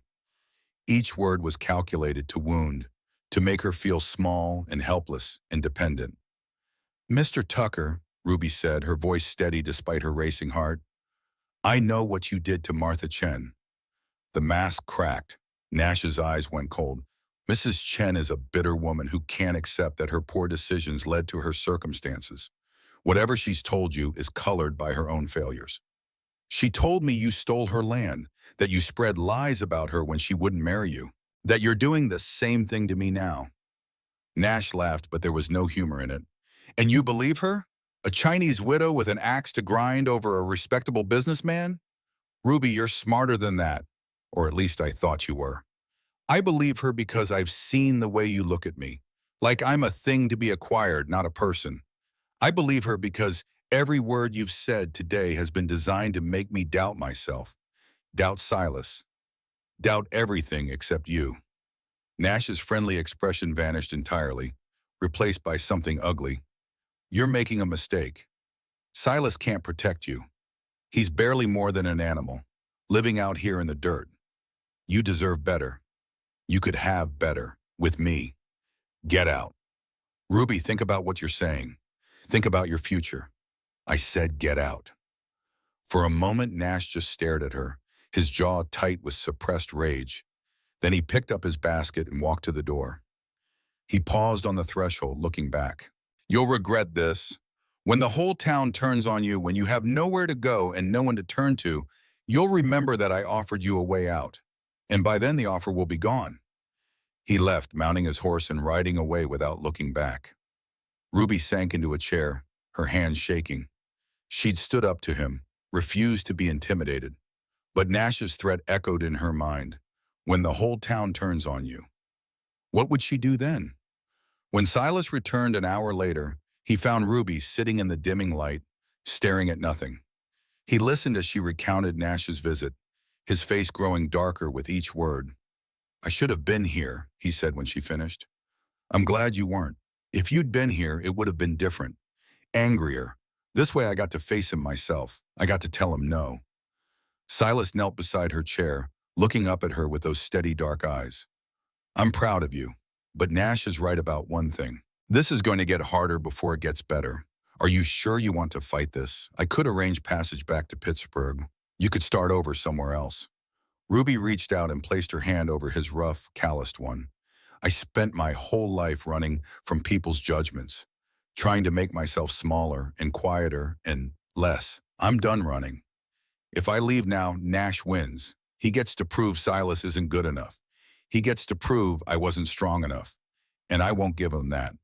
Each word was calculated to wound, to make her feel small and helpless and dependent. Mr. Tucker, Ruby said, her voice steady despite her racing heart, I know what you did to Martha Chen. The mask cracked. Nash's eyes went cold. Mrs. Chen is a bitter woman who can't accept that her poor decisions led to her circumstances. Whatever she's told you is colored by her own failures. She told me you stole her land, that you spread lies about her when she wouldn't marry you, that you're doing the same thing to me now. Nash laughed, but there was no humor in it. And you believe her? A Chinese widow with an axe to grind over a respectable businessman? Ruby, you're smarter than that. Or at least I thought you were. I believe her because I've seen the way you look at me. Like I'm a thing to be acquired, not a person. I believe her because every word you've said today has been designed to make me doubt myself, doubt Silas, doubt everything except you. Nash's friendly expression vanished entirely, replaced by something ugly. You're making a mistake. Silas can't protect you. He's barely more than an animal, living out here in the dirt. You deserve better. You could have better, with me. Get out. Ruby, think about what you're saying. Think about your future. I said get out. For a moment, Nash just stared at her, his jaw tight with suppressed rage. Then he picked up his basket and walked to the door. He paused on the threshold, looking back. You'll regret this. When the whole town turns on you, when you have nowhere to go and no one to turn to, you'll remember that I offered you a way out. And by then the offer will be gone. He left, mounting his horse and riding away without looking back. Ruby sank into a chair, her hands shaking. She'd stood up to him, refused to be intimidated. But Nash's threat echoed in her mind. When the whole town turns on you. What would she do then? When Silas returned an hour later, he found Ruby sitting in the dimming light, staring at nothing. He listened as she recounted Nash's visit, his face growing darker with each word. I should have been here, he said when she finished. I'm glad you weren't. If you'd been here, it would have been different. Angrier. This way I got to face him myself. I got to tell him no. Silas knelt beside her chair, looking up at her with those steady dark eyes. I'm proud of you, but Nash is right about one thing. This is going to get harder before it gets better. Are you sure you want to fight this? I could arrange passage back to Pittsburgh. You could start over somewhere else. Ruby reached out and placed her hand over his rough, calloused one. I spent my whole life running from people's judgments, trying to make myself smaller and quieter and less. I'm done running. If I leave now, Nash wins. He gets to prove Silas isn't good enough. He gets to prove I wasn't strong enough. And I won't give him that.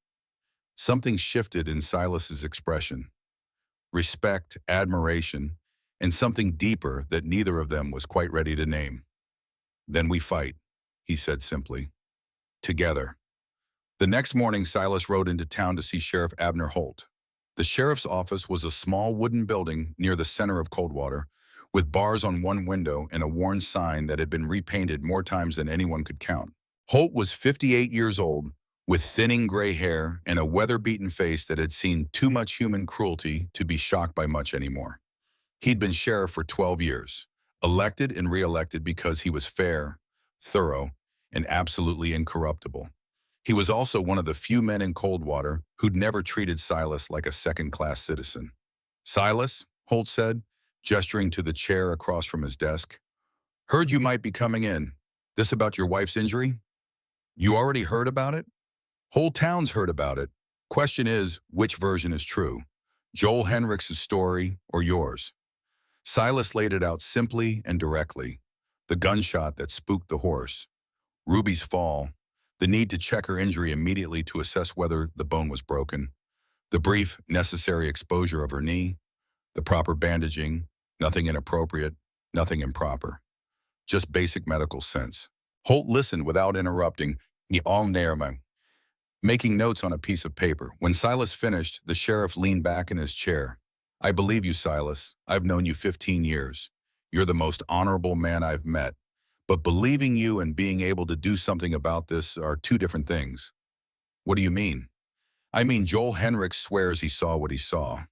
Something shifted in Silas's expression. Respect, admiration, and something deeper that neither of them was quite ready to name. Then we fight, he said simply. Together. The next morning, Silas rode into town to see Sheriff Abner Holt. The sheriff's office was a small wooden building near the center of Coldwater, with bars on one window and a worn sign that had been repainted more times than anyone could count. Holt was 58 years old, with thinning gray hair and a weather-beaten face that had seen too much human cruelty to be shocked by much anymore. He'd been sheriff for 12 years, elected and re-elected because he was fair, thorough, and absolutely incorruptible. He was also one of the few men in Coldwater who'd never treated Silas like a second-class citizen. Silas, Holt said, gesturing to the chair across from his desk. Heard you might be coming in. This about your wife's injury? You already heard about it? Whole town's heard about it. Question is, which version is true? Joel Henrichs' story or yours? Silas laid it out simply and directly. The gunshot that spooked the horse. Ruby's fall. The need to check her injury immediately to assess whether the bone was broken. The brief, necessary exposure of her knee. The proper bandaging. Nothing inappropriate. Nothing improper. Just basic medical sense. Holt listened without interrupting. Making notes on a piece of paper. When Silas finished, the sheriff leaned back in his chair. I believe you, Silas. I've known you 15 years. You're the most honorable man I've met. But believing you and being able to do something about this are two different things. What do you mean? I mean, Joel Henrich swears he saw what he saw.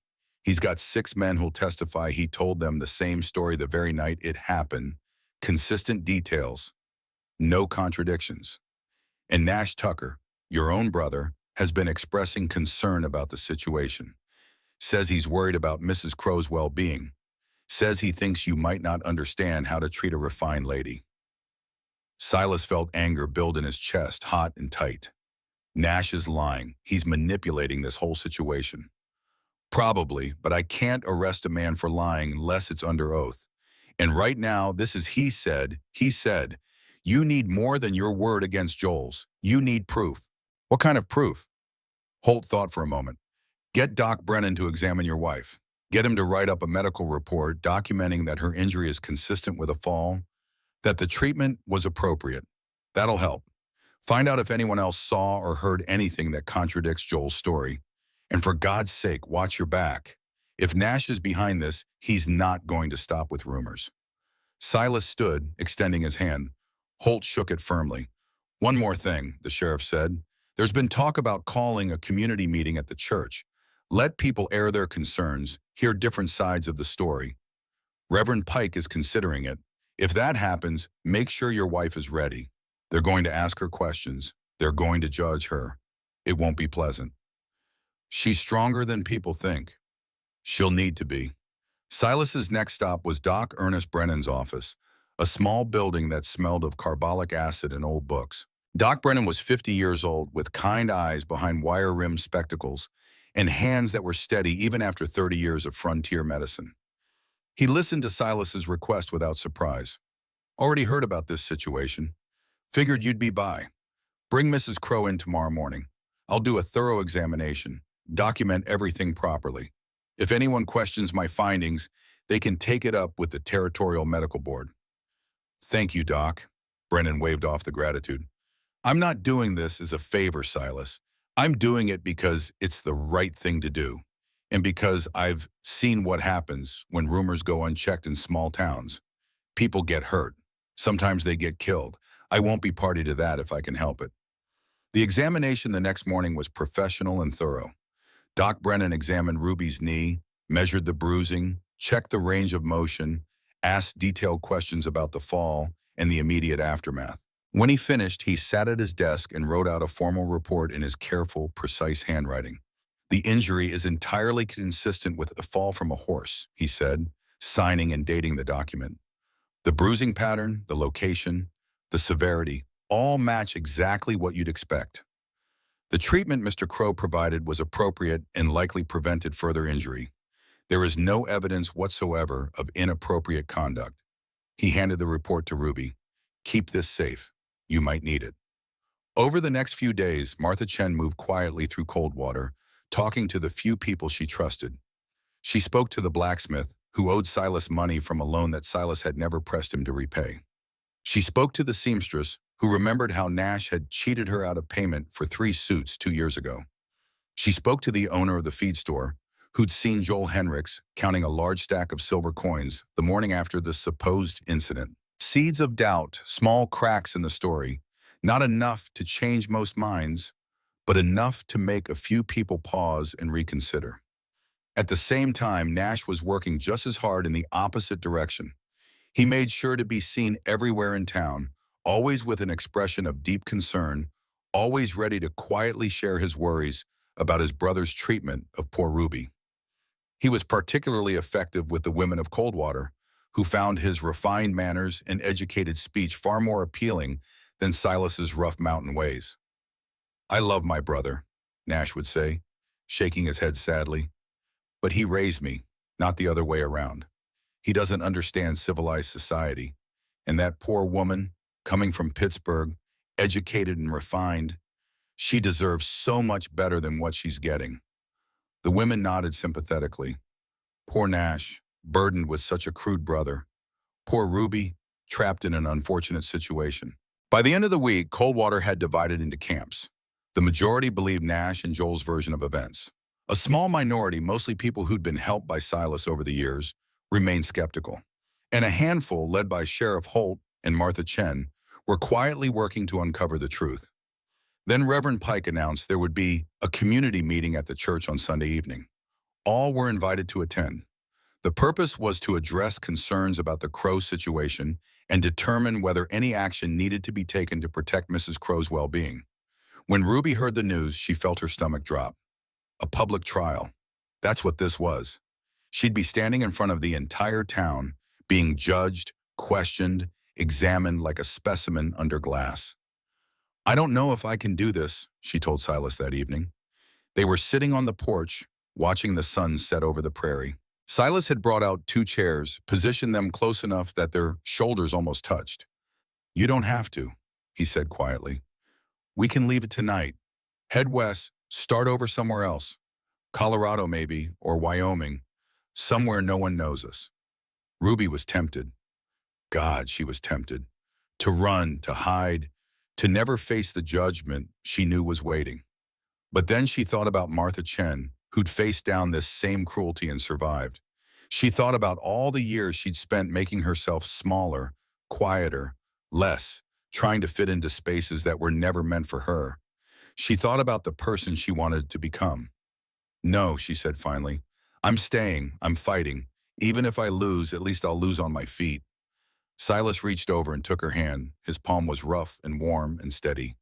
He's got 6 men who'll testify he told them the same story the very night it happened. Consistent details. No contradictions. And Nash Tucker, your own brother, has been expressing concern about the situation. Says he's worried about Mrs. Crow's well-being. Says he thinks you might not understand how to treat a refined lady. Silas felt anger build in his chest, hot and tight. Nash is lying. He's manipulating this whole situation. Probably, but I can't arrest a man for lying unless it's under oath. And right now, this is he said. You need more than your word against Joel's. You need proof. What kind of proof? Holt thought for a moment. Get Doc Brennan to examine your wife. Get him to write up a medical report documenting that her injury is consistent with a fall, that the treatment was appropriate. That'll help. Find out if anyone else saw or heard anything that contradicts Joel's story. And for God's sake, watch your back. If Nash is behind this, he's not going to stop with rumors. Silas stood, extending his hand. Holt shook it firmly. One more thing, the sheriff said. There's been talk about calling a community meeting at the church. Let people air their concerns, hear different sides of the story. Reverend Pike is considering it. If that happens, make sure your wife is ready. They're going to ask her questions. They're going to judge her. It won't be pleasant. She's stronger than people think. She'll need to be. Silas's next stop was Doc Ernest Brennan's office, a small building that smelled of carbolic acid and old books. Doc Brennan was 50 years old, with kind eyes behind wire-rimmed spectacles and hands that were steady even after 30 years of frontier medicine. He listened to Silas's request without surprise. Already heard about this situation. Figured you'd be by. Bring Mrs. Crow in tomorrow morning. I'll do a thorough examination, document everything properly. If anyone questions my findings, they can take it up with the Territorial Medical Board. Thank you, Doc. Brennan waved off the gratitude. I'm not doing this as a favor, Silas. I'm doing it because it's the right thing to do, and because I've seen what happens when rumors go unchecked in small towns. People get hurt. Sometimes they get killed. I won't be party to that if I can help it. The examination the next morning was professional and thorough. Doc Brennan examined Ruby's knee, measured the bruising, checked the range of motion, asked detailed questions about the fall and the immediate aftermath. When he finished, he sat at his desk and wrote out a formal report in his careful, precise handwriting. The injury is entirely consistent with a fall from a horse, he said, signing and dating the document. The bruising pattern, the location, the severity, all match exactly what you'd expect. The treatment Mr. Crow provided was appropriate and likely prevented further injury. There is no evidence whatsoever of inappropriate conduct. He handed the report to Ruby. Keep this safe. You might need it. Over the next few days, Martha Chen moved quietly through Coldwater, talking to the few people she trusted. She spoke to the blacksmith, who owed Silas money from a loan that Silas had never pressed him to repay. She spoke to the seamstress, who remembered how Nash had cheated her out of payment for 3 suits 2 years ago. She spoke to the owner of the feed store, who'd seen Joel Henricks counting a large stack of silver coins the morning after the supposed incident. Seeds of doubt, small cracks in the story, not enough to change most minds, but enough to make a few people pause and reconsider. At the same time, Nash was working just as hard in the opposite direction. He made sure to be seen everywhere in town, always with an expression of deep concern, always ready to quietly share his worries about his brother's treatment of poor Ruby. He was particularly effective with the women of Coldwater, who found his refined manners and educated speech far more appealing than Silas's rough mountain ways. I love my brother, Nash would say, shaking his head sadly. But he raised me, not the other way around. He doesn't understand civilized society. And that poor woman, coming from Pittsburgh, educated and refined, she deserves so much better than what she's getting. The women nodded sympathetically. Poor Nash, burdened with such a crude brother. Poor Ruby, trapped in an unfortunate situation. By the end of the week, Coldwater had divided into camps. The majority believed Nash and Joel's version of events. A small minority, mostly people who'd been helped by Silas over the years, remained skeptical. And a handful, led by Sheriff Holt and Martha Chen, were quietly working to uncover the truth. Then Reverend Pike announced there would be a community meeting at the church on Sunday evening. All were invited to attend. The purpose was to address concerns about the Crow situation and determine whether any action needed to be taken to protect Mrs. Crow's well-being. When Ruby heard the news, she felt her stomach drop. A public trial. That's what this was. She'd be standing in front of the entire town, being judged, questioned, examined like a specimen under glass. I don't know if I can do this, she told Silas that evening. They were sitting on the porch, watching the sun set over the prairie. Silas had brought out 2 chairs, positioned them close enough that their shoulders almost touched. You don't have to, he said quietly. We can leave it tonight. Head west, start over somewhere else. Colorado maybe, or Wyoming. Somewhere no one knows us. Ruby was tempted. God, she was tempted. To run, to hide, to never face the judgment she knew was waiting. But then she thought about Martha Chen, who'd faced down this same cruelty and survived. She thought about all the years she'd spent making herself smaller, quieter, less, trying to fit into spaces that were never meant for her. She thought about the person she wanted to become. No, she said finally. I'm staying, I'm fighting. Even if I lose, at least I'll lose on my feet. Silas reached over and took her hand. His palm was rough and warm and steady.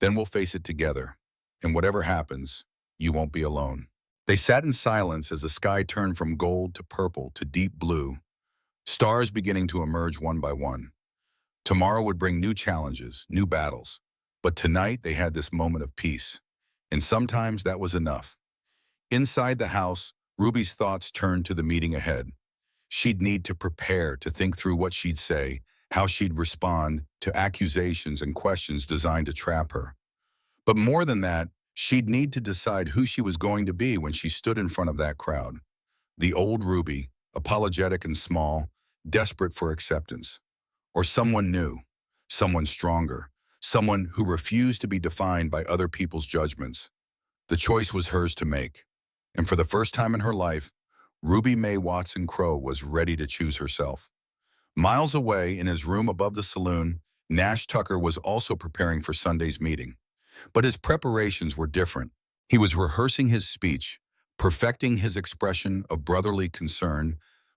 Then we'll face it together. And whatever happens, you won't be alone. They sat in silence as the sky turned from gold to purple to deep blue, stars beginning to emerge one by one. Tomorrow would bring new challenges, new battles. But tonight they had this moment of peace. And sometimes that was enough. Inside the house, Ruby's thoughts turned to the meeting ahead. She'd need to prepare, to think through what she'd say, how she'd respond to accusations and questions designed to trap her. But more than that, she'd need to decide who she was going to be when she stood in front of that crowd. The old Ruby, apologetic and small, desperate for acceptance. Or someone new, someone stronger, someone who refused to be defined by other people's judgments. The choice was hers to make. And for the first time in her life, Ruby Mae Watson Crowe was ready to choose herself. Miles away, in his room above the saloon, Nash Tucker was also preparing for Sunday's meeting. But his preparations were different. He was rehearsing his speech, perfecting his expression of brotherly concern,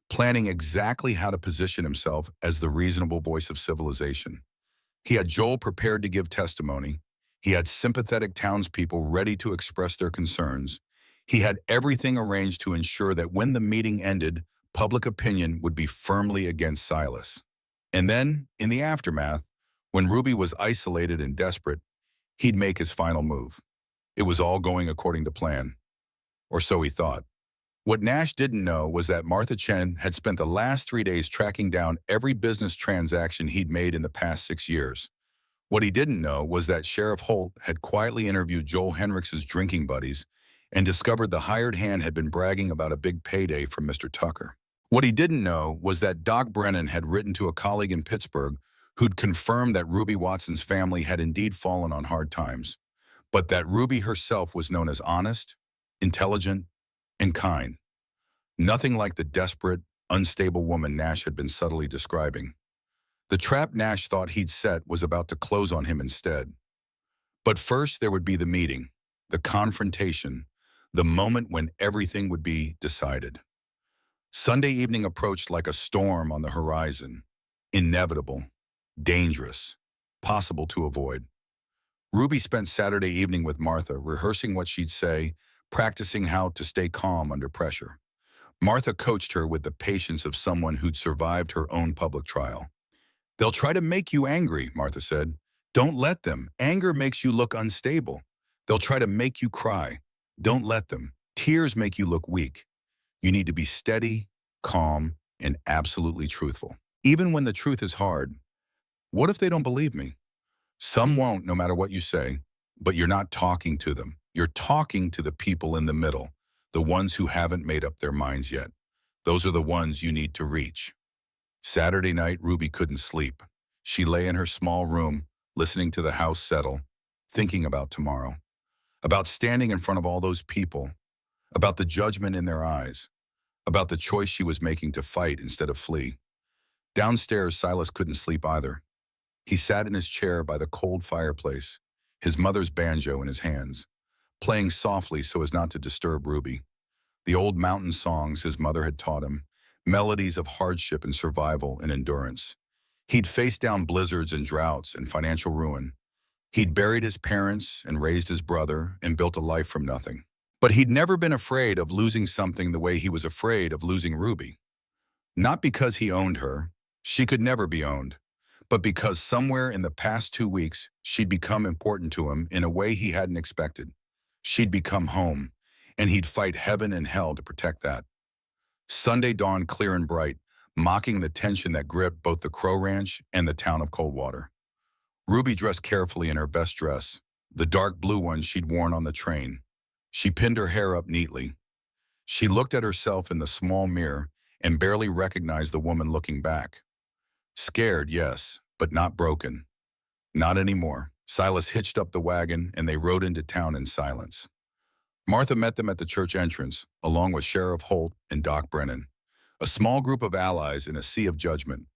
planning exactly how to position himself as the reasonable voice of civilization. He had Joel prepared to give testimony. He had sympathetic townspeople ready to express their concerns. He had everything arranged to ensure that when the meeting ended, public opinion would be firmly against Silas. And then, in the aftermath, when Ruby was isolated and desperate, he'd make his final move. It was all going according to plan. Or so he thought. What Nash didn't know was that Martha Chen had spent the last 3 days tracking down every business transaction he'd made in the past 6 years. What he didn't know was that Sheriff Holt had quietly interviewed Joel Henrichs' drinking buddies and discovered the hired hand had been bragging about a big payday from Mr. Tucker. What he didn't know was that Doc Brennan had written to a colleague in Pittsburgh who'd confirmed that Ruby Watson's family had indeed fallen on hard times, but that Ruby herself was known as honest, intelligent, and kind. Nothing like the desperate, unstable woman Nash had been subtly describing. The trap Nash thought he'd set was about to close on him instead. But first there would be the meeting, the confrontation, the moment when everything would be decided. Sunday evening approached like a storm on the horizon, inevitable, dangerous, possible to avoid. Ruby spent Saturday evening with Martha, rehearsing what she'd say, practicing how to stay calm under pressure. Martha coached her with the patience of someone who'd survived her own public trial. They'll try to make you angry, Martha said. Don't let them. Anger makes you look unstable. They'll try to make you cry. Don't let them. Tears make you look weak. You need to be steady, calm, and absolutely truthful. Even when the truth is hard. What if they don't believe me? Some won't, no matter what you say, but you're not talking to them. You're talking to the people in the middle, the ones who haven't made up their minds yet. Those are the ones you need to reach. Saturday night, Ruby couldn't sleep. She lay in her small room, listening to the house settle, thinking about tomorrow, about standing in front of all those people, about the judgment in their eyes, about the choice she was making to fight instead of flee. Downstairs, Silas couldn't sleep either. He sat in his chair by the cold fireplace, his mother's banjo in his hands, playing softly so as not to disturb Ruby. The old mountain songs his mother had taught him, melodies of hardship and survival and endurance. He'd faced down blizzards and droughts and financial ruin. He'd buried his parents and raised his brother and built a life from nothing. But he'd never been afraid of losing something the way he was afraid of losing Ruby. Not because he owned her, she could never be owned, but because somewhere in the past 2 weeks, she'd become important to him in a way he hadn't expected. She'd become home, and he'd fight heaven and hell to protect that. Sunday dawned clear and bright, mocking the tension that gripped both the Crow Ranch and the town of Coldwater. Ruby dressed carefully in her best dress, the dark blue one she'd worn on the train. She pinned her hair up neatly. She looked at herself in the small mirror and barely recognized the woman looking back. Scared, yes, but not broken. Not anymore. Silas hitched up the wagon and they rode into town in silence. Martha met them at the church entrance, along with Sheriff Holt and Doc Brennan, a small group of allies in a sea of judgment.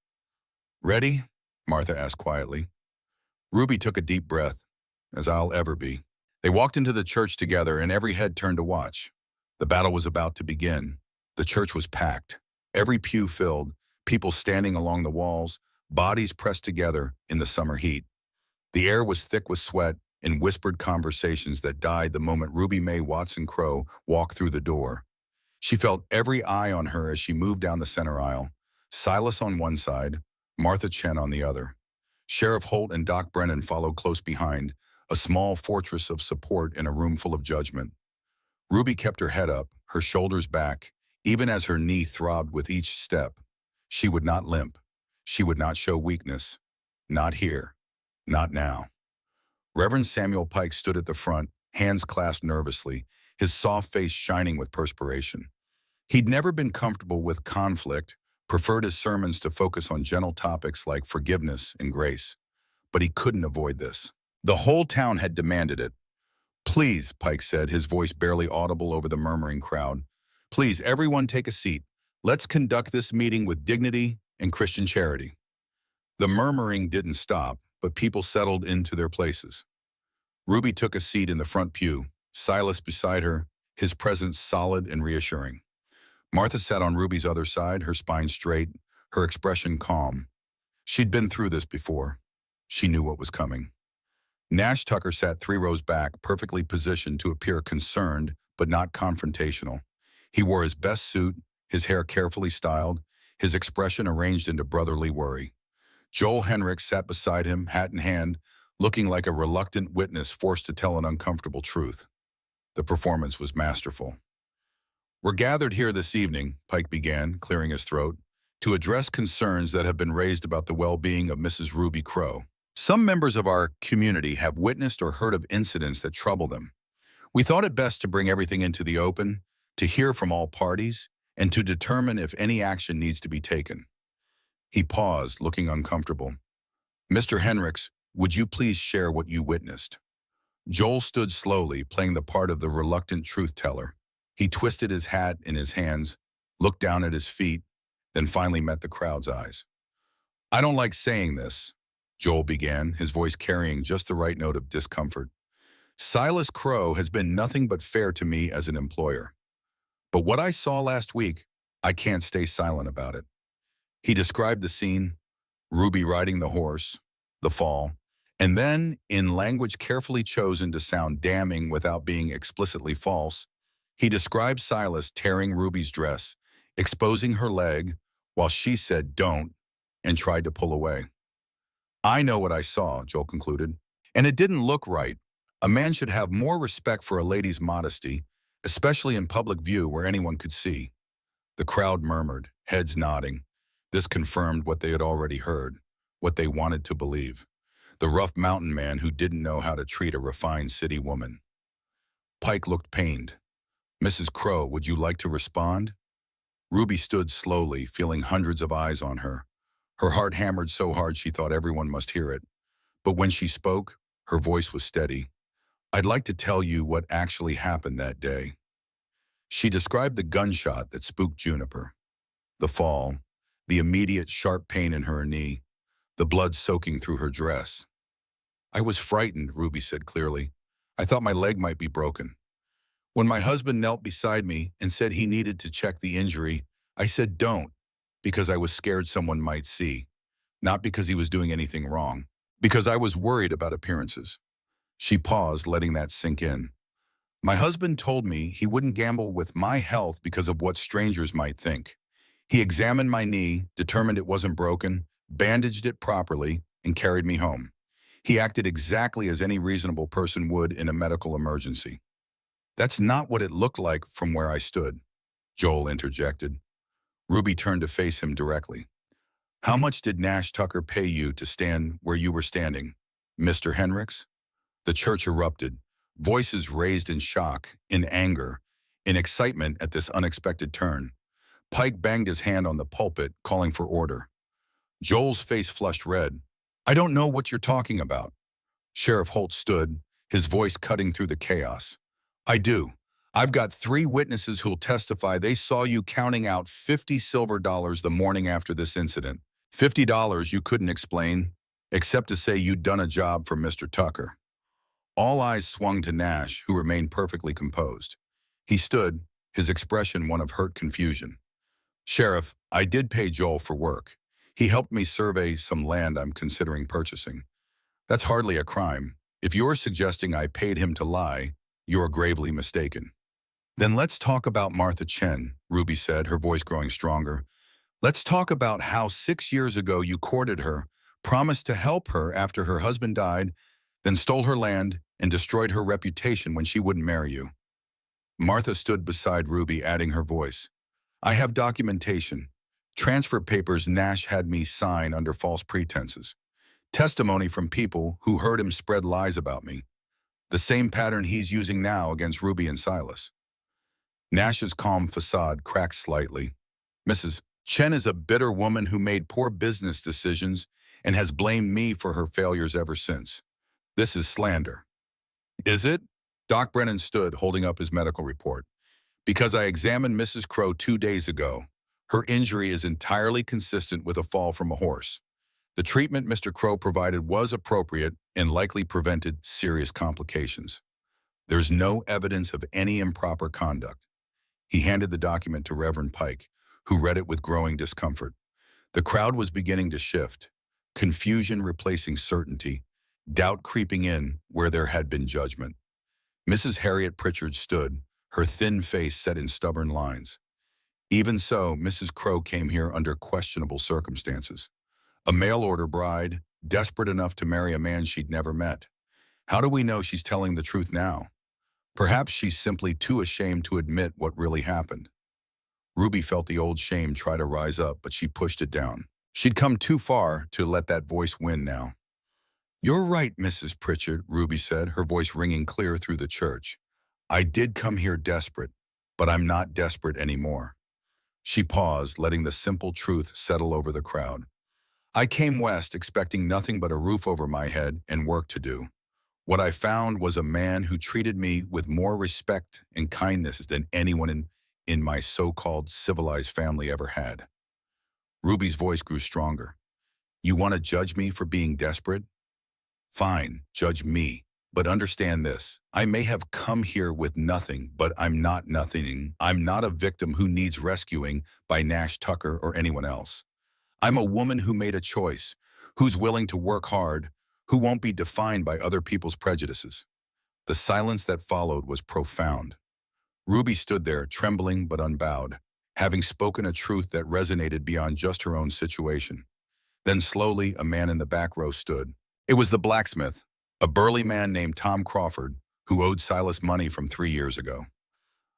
"Ready?" Martha asked quietly. Ruby took a deep breath, "As I'll ever be." They walked into the church together and every head turned to watch. The battle was about to begin. The church was packed, every pew filled, people standing along the walls, bodies pressed together in the summer heat. The air was thick with sweat and whispered conversations that died the moment Ruby Mae Watson Crowe walked through the door. She felt every eye on her as she moved down the center aisle, Silas on one side, Martha Chen on the other. Sheriff Holt and Doc Brennan followed close behind, a small fortress of support in a room full of judgment. Ruby kept her head up, her shoulders back, even as her knee throbbed with each step. She would not limp. She would not show weakness. Not here. Not now. Reverend Samuel Pike stood at the front, hands clasped nervously, his soft face shining with perspiration. He'd never been comfortable with conflict, preferred his sermons to focus on gentle topics like forgiveness and grace. But he couldn't avoid this. The whole town had demanded it. "Please," Pike said, his voice barely audible over the murmuring crowd. "Please, everyone take a seat. Let's conduct this meeting with dignity and Christian charity." The murmuring didn't stop, but people settled into their places. Ruby took a seat in the front pew, Silas beside her, his presence solid and reassuring. Martha sat on Ruby's other side, her spine straight, her expression calm. She'd been through this before. She knew what was coming. Nash Tucker sat 3 rows back, perfectly positioned to appear concerned but not confrontational. He wore his best suit, his hair carefully styled, his expression arranged into brotherly worry. Joel Henricks sat beside him, hat in hand, looking like a reluctant witness forced to tell an uncomfortable truth. The performance was masterful. "We're gathered here this evening," Pike began, clearing his throat, "to address concerns that have been raised about the well-being of Mrs. Ruby Crowe. Some members of our community have witnessed or heard of incidents that trouble them. We thought it best to bring everything into the open, to hear from all parties, and to determine if any action needs to be taken." He paused, looking uncomfortable. "Mr. Henricks, would you please share what you witnessed?" Joel stood slowly, playing the part of the reluctant truth-teller. He twisted his hat in his hands, looked down at his feet, then finally met the crowd's eyes. "I don't like saying this," Joel began, his voice carrying just the right note of discomfort. "Silas Crowe has been nothing but fair to me as an employer. But what I saw last week, I can't stay silent about it." He described the scene, Ruby riding the horse, the fall, and then, in language carefully chosen to sound damning without being explicitly false, he described Silas tearing Ruby's dress, exposing her leg, while she said don't, and tried to pull away. "I know what I saw," Joel concluded, "and it didn't look right. A man should have more respect for a lady's modesty, especially in public view where anyone could see." The crowd murmured, heads nodding. This confirmed what they had already heard, what they wanted to believe. The rough mountain man who didn't know how to treat a refined city woman. Pike looked pained. "Mrs. Crowe, would you like to respond?" Ruby stood slowly, feeling hundreds of eyes on her. Her heart hammered so hard she thought everyone must hear it. But when she spoke, her voice was steady. "I'd like to tell you what actually happened that day." She described the gunshot that spooked Juniper, the fall, the immediate sharp pain in her knee, the blood soaking through her dress. "I was frightened," Ruby said clearly. "I thought my leg might be broken. When my husband knelt beside me and said he needed to check the injury, I said don't, because I was scared someone might see, not because he was doing anything wrong, because I was worried about appearances." She paused, letting that sink in. "My husband told me he wouldn't gamble with my health because of what strangers might think. He examined my knee, determined it wasn't broken, bandaged it properly, and carried me home. He acted exactly as any reasonable person would in a medical emergency." "That's not what it looked like from where I stood," Joel interjected. Ruby turned to face him directly. "How much did Nash Tucker pay you to stand where you were standing, Mr. Henricks?" The church erupted, voices raised in shock, in anger, in excitement at this unexpected turn. Pike banged his hand on the pulpit, calling for order. Joel's face flushed red. "I don't know what you're talking about." Sheriff Holt stood, his voice cutting through the chaos. "I do. I've got 3 witnesses who'll testify they saw you counting out 50 silver dollars the morning after this incident. $50 you couldn't explain, except to say you'd done a job for Mr. Tucker." All eyes swung to Nash, who remained perfectly composed. He stood, his expression one of hurt confusion. "Sheriff, I did pay Joel for work. He helped me survey some land I'm considering purchasing. That's hardly a crime. If you're suggesting I paid him to lie, you're gravely mistaken." "Then let's talk about Martha Chen," Ruby said, her voice growing stronger. "Let's talk about how 6 years ago you courted her, promised to help her after her husband died, then stole her land and destroyed her reputation when she wouldn't marry you." Martha stood beside Ruby, adding her voice. "I have documentation. Transfer papers Nash had me sign under false pretenses. Testimony from people who heard him spread lies about me. The same pattern he's using now against Ruby and Silas." Nash's calm facade cracked slightly. "Mrs. Chen is a bitter woman who made poor business decisions and has blamed me for her failures ever since. This is slander." "Is it?" Doc Brennan stood, holding up his medical report. "Because I examined Mrs. Crow 2 days ago. Her injury is entirely consistent with a fall from a horse. The treatment Mr. Crow provided was appropriate and likely prevented serious complications. There's no evidence of any improper conduct." He handed the document to Reverend Pike, who read it with growing discomfort. The crowd was beginning to shift, confusion replacing certainty, doubt creeping in where there had been judgment. Mrs. Harriet Pritchard stood, her thin face set in stubborn lines. "Even so, Mrs. Crow came here under questionable circumstances. A mail-order bride, desperate enough to marry a man she'd never met. How do we know she's telling the truth now? Perhaps she's simply too ashamed to admit what really happened." Ruby felt the old shame try to rise up, but she pushed it down. She'd come too far to let that voice win now. "You're right, Mrs. Pritchard," Ruby said, her voice ringing clear through the church. "I did come here desperate, but I'm not desperate anymore." She paused, letting the simple truth settle over the crowd. "I came west expecting nothing but a roof over my head and work to do. What I found was a man who treated me with more respect and kindness than anyone in my so-called civilized family ever had." Ruby's voice grew stronger. "You want to judge me for being desperate? Fine, judge me. But understand this. I may have come here with nothing, but I'm not nothing. I'm not a victim who needs rescuing by Nash Tucker or anyone else. I'm a woman who made a choice, who's willing to work hard, who won't be defined by other people's prejudices." The silence that followed was profound. Ruby stood there, trembling but unbowed, having spoken a truth that resonated beyond just her own situation. Then slowly, a man in the back row stood. It was the blacksmith, a burly man named Tom Crawford, who owed Silas money from 3 years ago.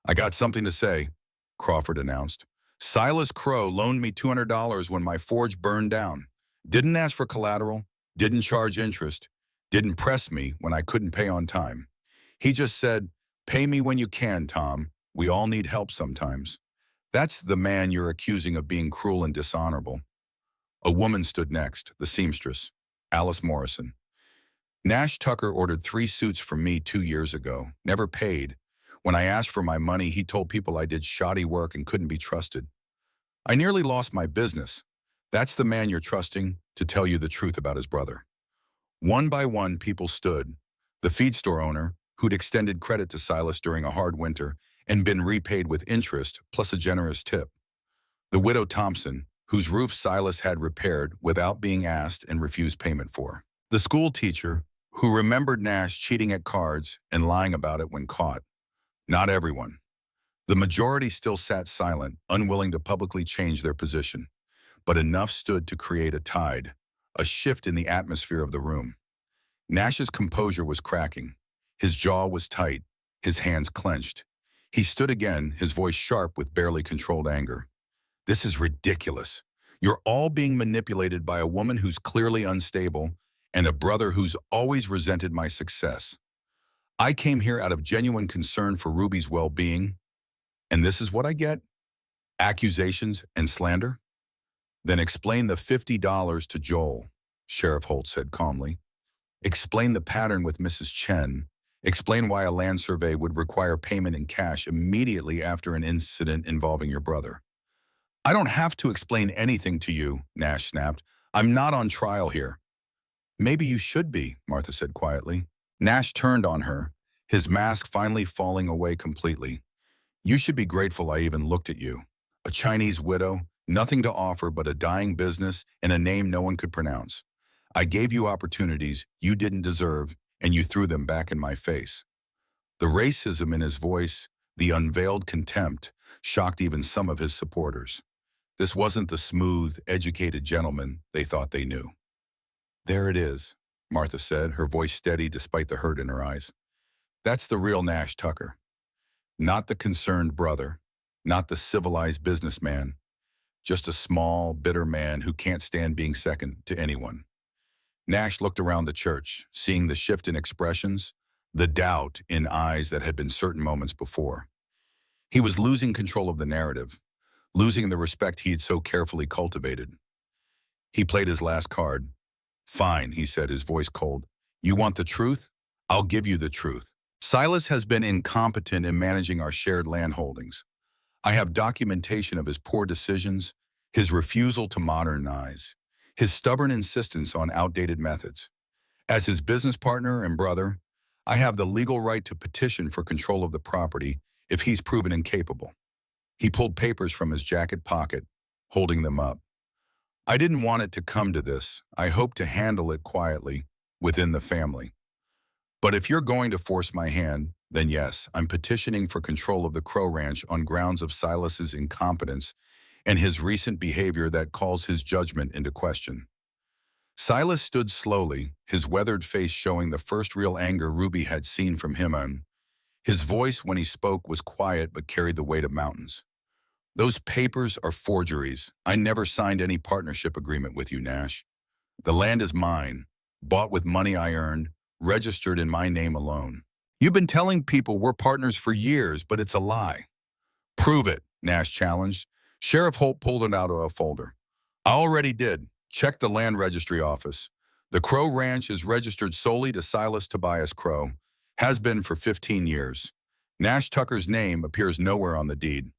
"I got something to say," Crawford announced. "Silas Crow loaned me $200 when my forge burned down. Didn't ask for collateral, didn't charge interest, didn't press me when I couldn't pay on time. He just said, 'Pay me when you can, Tom. We all need help sometimes.' That's the man you're accusing of being cruel and dishonorable." A woman stood next, the seamstress, Alice Morrison. "Nash Tucker ordered 3 suits from me 2 years ago, never paid. When I asked for my money, he told people I did shoddy work and couldn't be trusted. I nearly lost my business. That's the man you're trusting to tell you the truth about his brother." One by one, people stood. The feed store owner, who'd extended credit to Silas during a hard winter and been repaid with interest plus a generous tip. The widow Thompson, whose roof Silas had repaired without being asked and refused payment for. The school teacher, who remembered Nash cheating at cards and lying about it when caught. Not everyone. The majority still sat silent, unwilling to publicly change their position. But enough stood to create a tide, a shift in the atmosphere of the room. Nash's composure was cracking. His jaw was tight, his hands clenched. He stood again, his voice sharp with barely controlled anger. "This is ridiculous. You're all being manipulated by a woman who's clearly unstable, and a brother who's always resented my success. I came here out of genuine concern for Ruby's well-being, and this is what I get? Accusations and slander? Then explain the $50 to Joel, Sheriff Holt said calmly. Explain the pattern with Mrs. Chen. Explain why a land survey would require payment in cash immediately after an incident involving your brother. I don't have to explain anything to you, Nash snapped. I'm not on trial here. Maybe you should be, Martha said quietly. Nash turned on her, his mask finally falling away completely. You should be grateful I even looked at you. A Chinese widow, nothing to offer but a dying business and a name no one could pronounce. I gave you opportunities you didn't deserve, and you threw them back in my face. The racism in his voice, the unveiled contempt, shocked even some of his supporters. This wasn't the smooth, educated gentleman they thought they knew. There it is, Martha said, her voice steady despite the hurt in her eyes. That's the real Nash Tucker. Not the concerned brother, not the civilized businessman, just a small, bitter man who can't stand being second to anyone. Nash looked around the church, seeing the shift in expressions, the doubt in eyes that had been certain moments before. He was losing control of the narrative, losing the respect he'd so carefully cultivated. He played his last card. Fine, he said, his voice cold. You want the truth? I'll give you the truth. Silas has been incompetent in managing our shared land holdings. I have documentation of his poor decisions, his refusal to modernize, his stubborn insistence on outdated methods. As his business partner and brother, I have the legal right to petition for control of the property if he's proven incapable. He pulled papers from his jacket pocket, holding them up. I didn't want it to come to this. I hoped to handle it quietly, within the family. But if you're going to force my hand, then yes, I'm petitioning for control of the Crow Ranch on grounds of Silas's incompetence and his recent behavior that calls his judgment into question. Silas stood slowly, his weathered face showing the first real anger Ruby had seen from him. His voice when he spoke was quiet but carried the weight of mountains. Those papers are forgeries. I never signed any partnership agreement with you, Nash. The land is mine, bought with money I earned, registered in my name alone. You've been telling people we're partners for years, but it's a lie. Prove it, Nash challenged. Sheriff Holt pulled it out of a folder. I already did. Check the land registry office. The Crow Ranch is registered solely to Silas Tobias Crow. Has been for 15 years. Nash Tucker's name appears nowhere on the deed.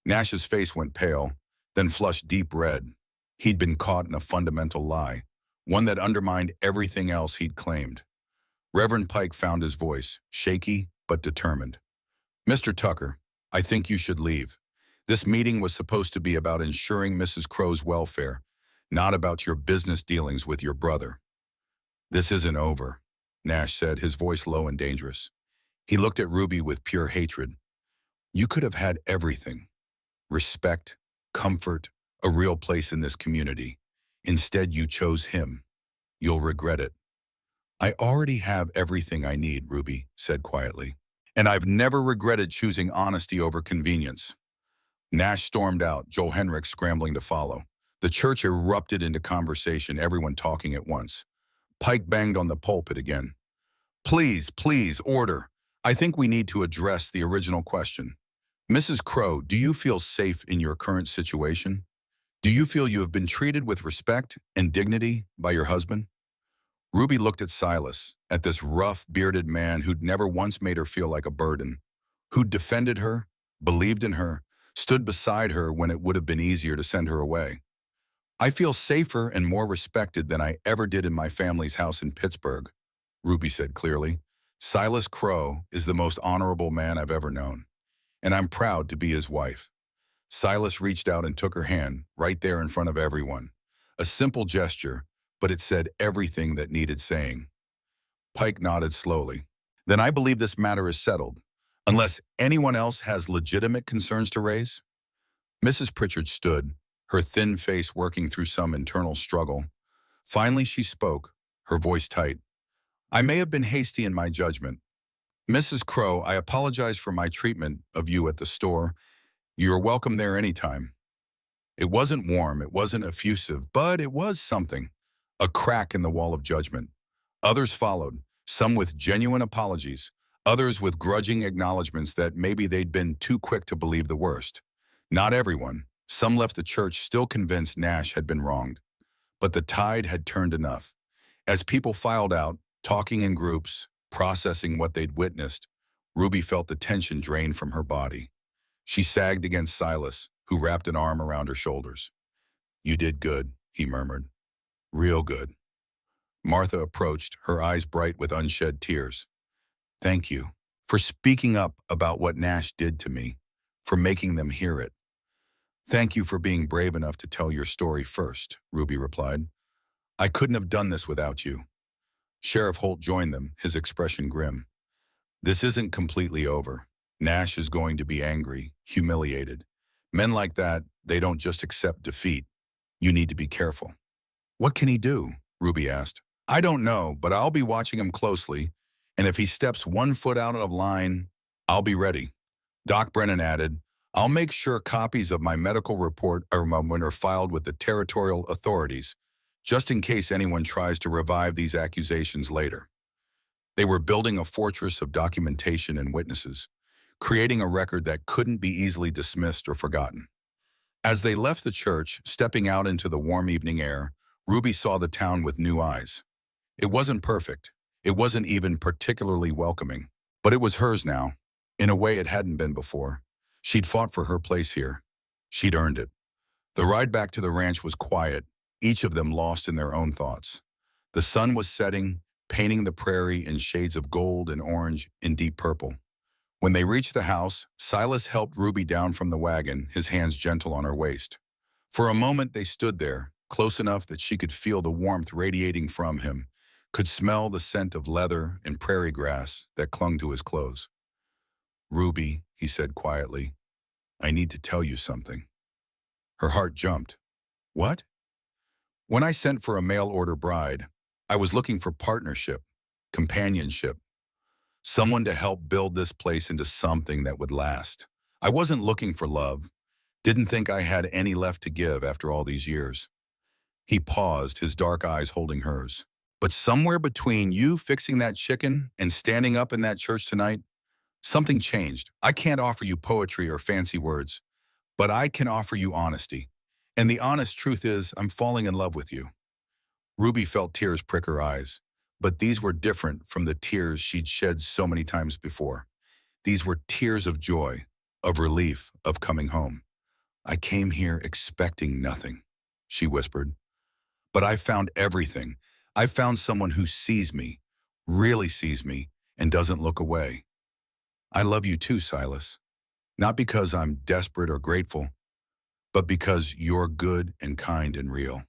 Nash's face went pale, then flushed deep red. He'd been caught in a fundamental lie, one that undermined everything else he'd claimed. Reverend Pike found his voice, shaky but determined. Mr. Tucker, I think you should leave. This meeting was supposed to be about ensuring Mrs. Crow's welfare, not about your business dealings with your brother. This isn't over, Nash said, his voice low and dangerous. He looked at Ruby with pure hatred. You could have had everything. Respect, comfort, a real place in this community. Instead, you chose him. You'll regret it. I already have everything I need, Ruby said quietly. And I've never regretted choosing honesty over convenience. Nash stormed out, Joel Henrik scrambling to follow. The church erupted into conversation, everyone talking at once. Pike banged on the pulpit again. Please, please, order. I think we need to address the original question. Mrs. Crow, do you feel safe in your current situation? Do you feel you have been treated with respect and dignity by your husband? Ruby looked at Silas, at this rough, bearded man who'd never once made her feel like a burden, who'd defended her, believed in her, stood beside her when it would have been easier to send her away. I feel safer and more respected than I ever did in my family's house in Pittsburgh, Ruby said clearly. Silas Crow is the most honorable man I've ever known, and I'm proud to be his wife. Silas reached out and took her hand, right there in front of everyone. A simple gesture, but it said everything that needed saying. Pike nodded slowly. Then I believe this matter is settled, unless anyone else has legitimate concerns to raise. Mrs. Pritchard stood, her thin face working through some internal struggle. Finally she spoke, her voice tight. I may have been hasty in my judgment. Mrs. Crow, I apologize for my treatment of you at the store. You're welcome there anytime. It wasn't warm, it wasn't effusive, but it was something. a crack in the wall of judgment. Others followed, some with genuine apologies, others with grudging acknowledgments that maybe they'd been too quick to believe the worst. Not everyone. Some left the church still convinced Nash had been wronged. But the tide had turned enough. As people filed out, talking in groups, processing what they'd witnessed, Ruby felt the tension drain from her body. She sagged against Silas, who wrapped an arm around her shoulders. "You did good," he murmured. "Real good." Martha approached, her eyes bright with unshed tears. "Thank you for speaking up about what Nash did to me, for making them hear it." "Thank you for being brave enough to tell your story first," Ruby replied. "I couldn't have done this without you." Sheriff Holt joined them, his expression grim. "This isn't completely over. Nash is going to be angry, humiliated. Men like that, they don't just accept defeat. You need to be careful." "What can he do?" Ruby asked. "I don't know, but I'll be watching him closely, and if he steps 1 foot out of line, I'll be ready." Doc Brennan added, "I'll make sure copies of my medical report are filed with the territorial authorities, just in case anyone tries to revive these accusations later." They were building a fortress of documentation and witnesses, creating a record that couldn't be easily dismissed or forgotten. As they left the church, stepping out into the warm evening air, Ruby saw the town with new eyes. It wasn't perfect. It wasn't even particularly welcoming. But it was hers now, in a way it hadn't been before. She'd fought for her place here. She'd earned it. The ride back to the ranch was quiet, each of them lost in their own thoughts. The sun was setting, painting the prairie in shades of gold and orange and deep purple. When they reached the house, Silas helped Ruby down from the wagon, his hands gentle on her waist. For a moment they stood there, close enough that she could feel the warmth radiating from him, could smell the scent of leather and prairie grass that clung to his clothes. "Ruby," he said quietly, "I need to tell you something." Her heart jumped. "What?" "When I sent for a mail-order bride, I was looking for partnership, companionship, someone to help build this place into something that would last. I wasn't looking for love, didn't think I had any left to give after all these years." He paused, his dark eyes holding hers. "But somewhere between you fixing that chicken and standing up in that church tonight, something changed. I can't offer you poetry or fancy words, but I can offer you honesty. And the honest truth is, I'm falling in love with you." Ruby felt tears prick her eyes, but these were different from the tears she'd shed so many times before. These were tears of joy, of relief, of coming home. "I came here expecting nothing," she whispered. "But I found everything. I found someone who sees me, really sees me, and doesn't look away. I love you too, Silas. Not because I'm desperate or grateful, but because you're good and kind and real."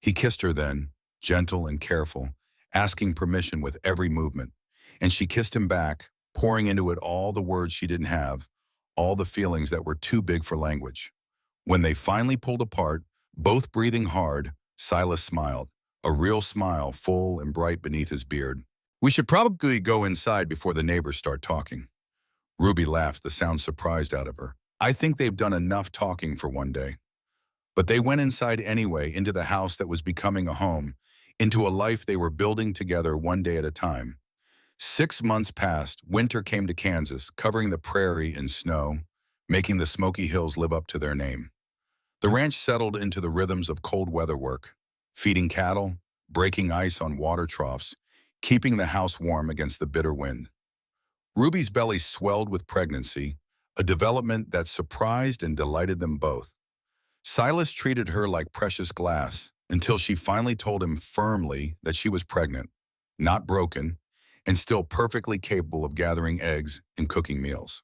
He kissed her then, gentle and careful, asking permission with every movement. And she kissed him back, pouring into it all the words she didn't have, all the feelings that were too big for language. When they finally pulled apart, both breathing hard, Silas smiled, a real smile full and bright beneath his beard. "We should probably go inside before the neighbors start talking." Ruby laughed, the sound surprised out of her. "I think they've done enough talking for one day." But they went inside anyway, into the house that was becoming a home, into a life they were building together one day at a time. 6 months passed, winter came to Kansas, covering the prairie in snow, making the Smoky Hills live up to their name. The ranch settled into the rhythms of cold weather work, feeding cattle, breaking ice on water troughs, keeping the house warm against the bitter wind. Ruby's belly swelled with pregnancy, a development that surprised and delighted them both. Silas treated her like precious glass until she finally told him firmly that she was pregnant, not broken, and still perfectly capable of gathering eggs and cooking meals.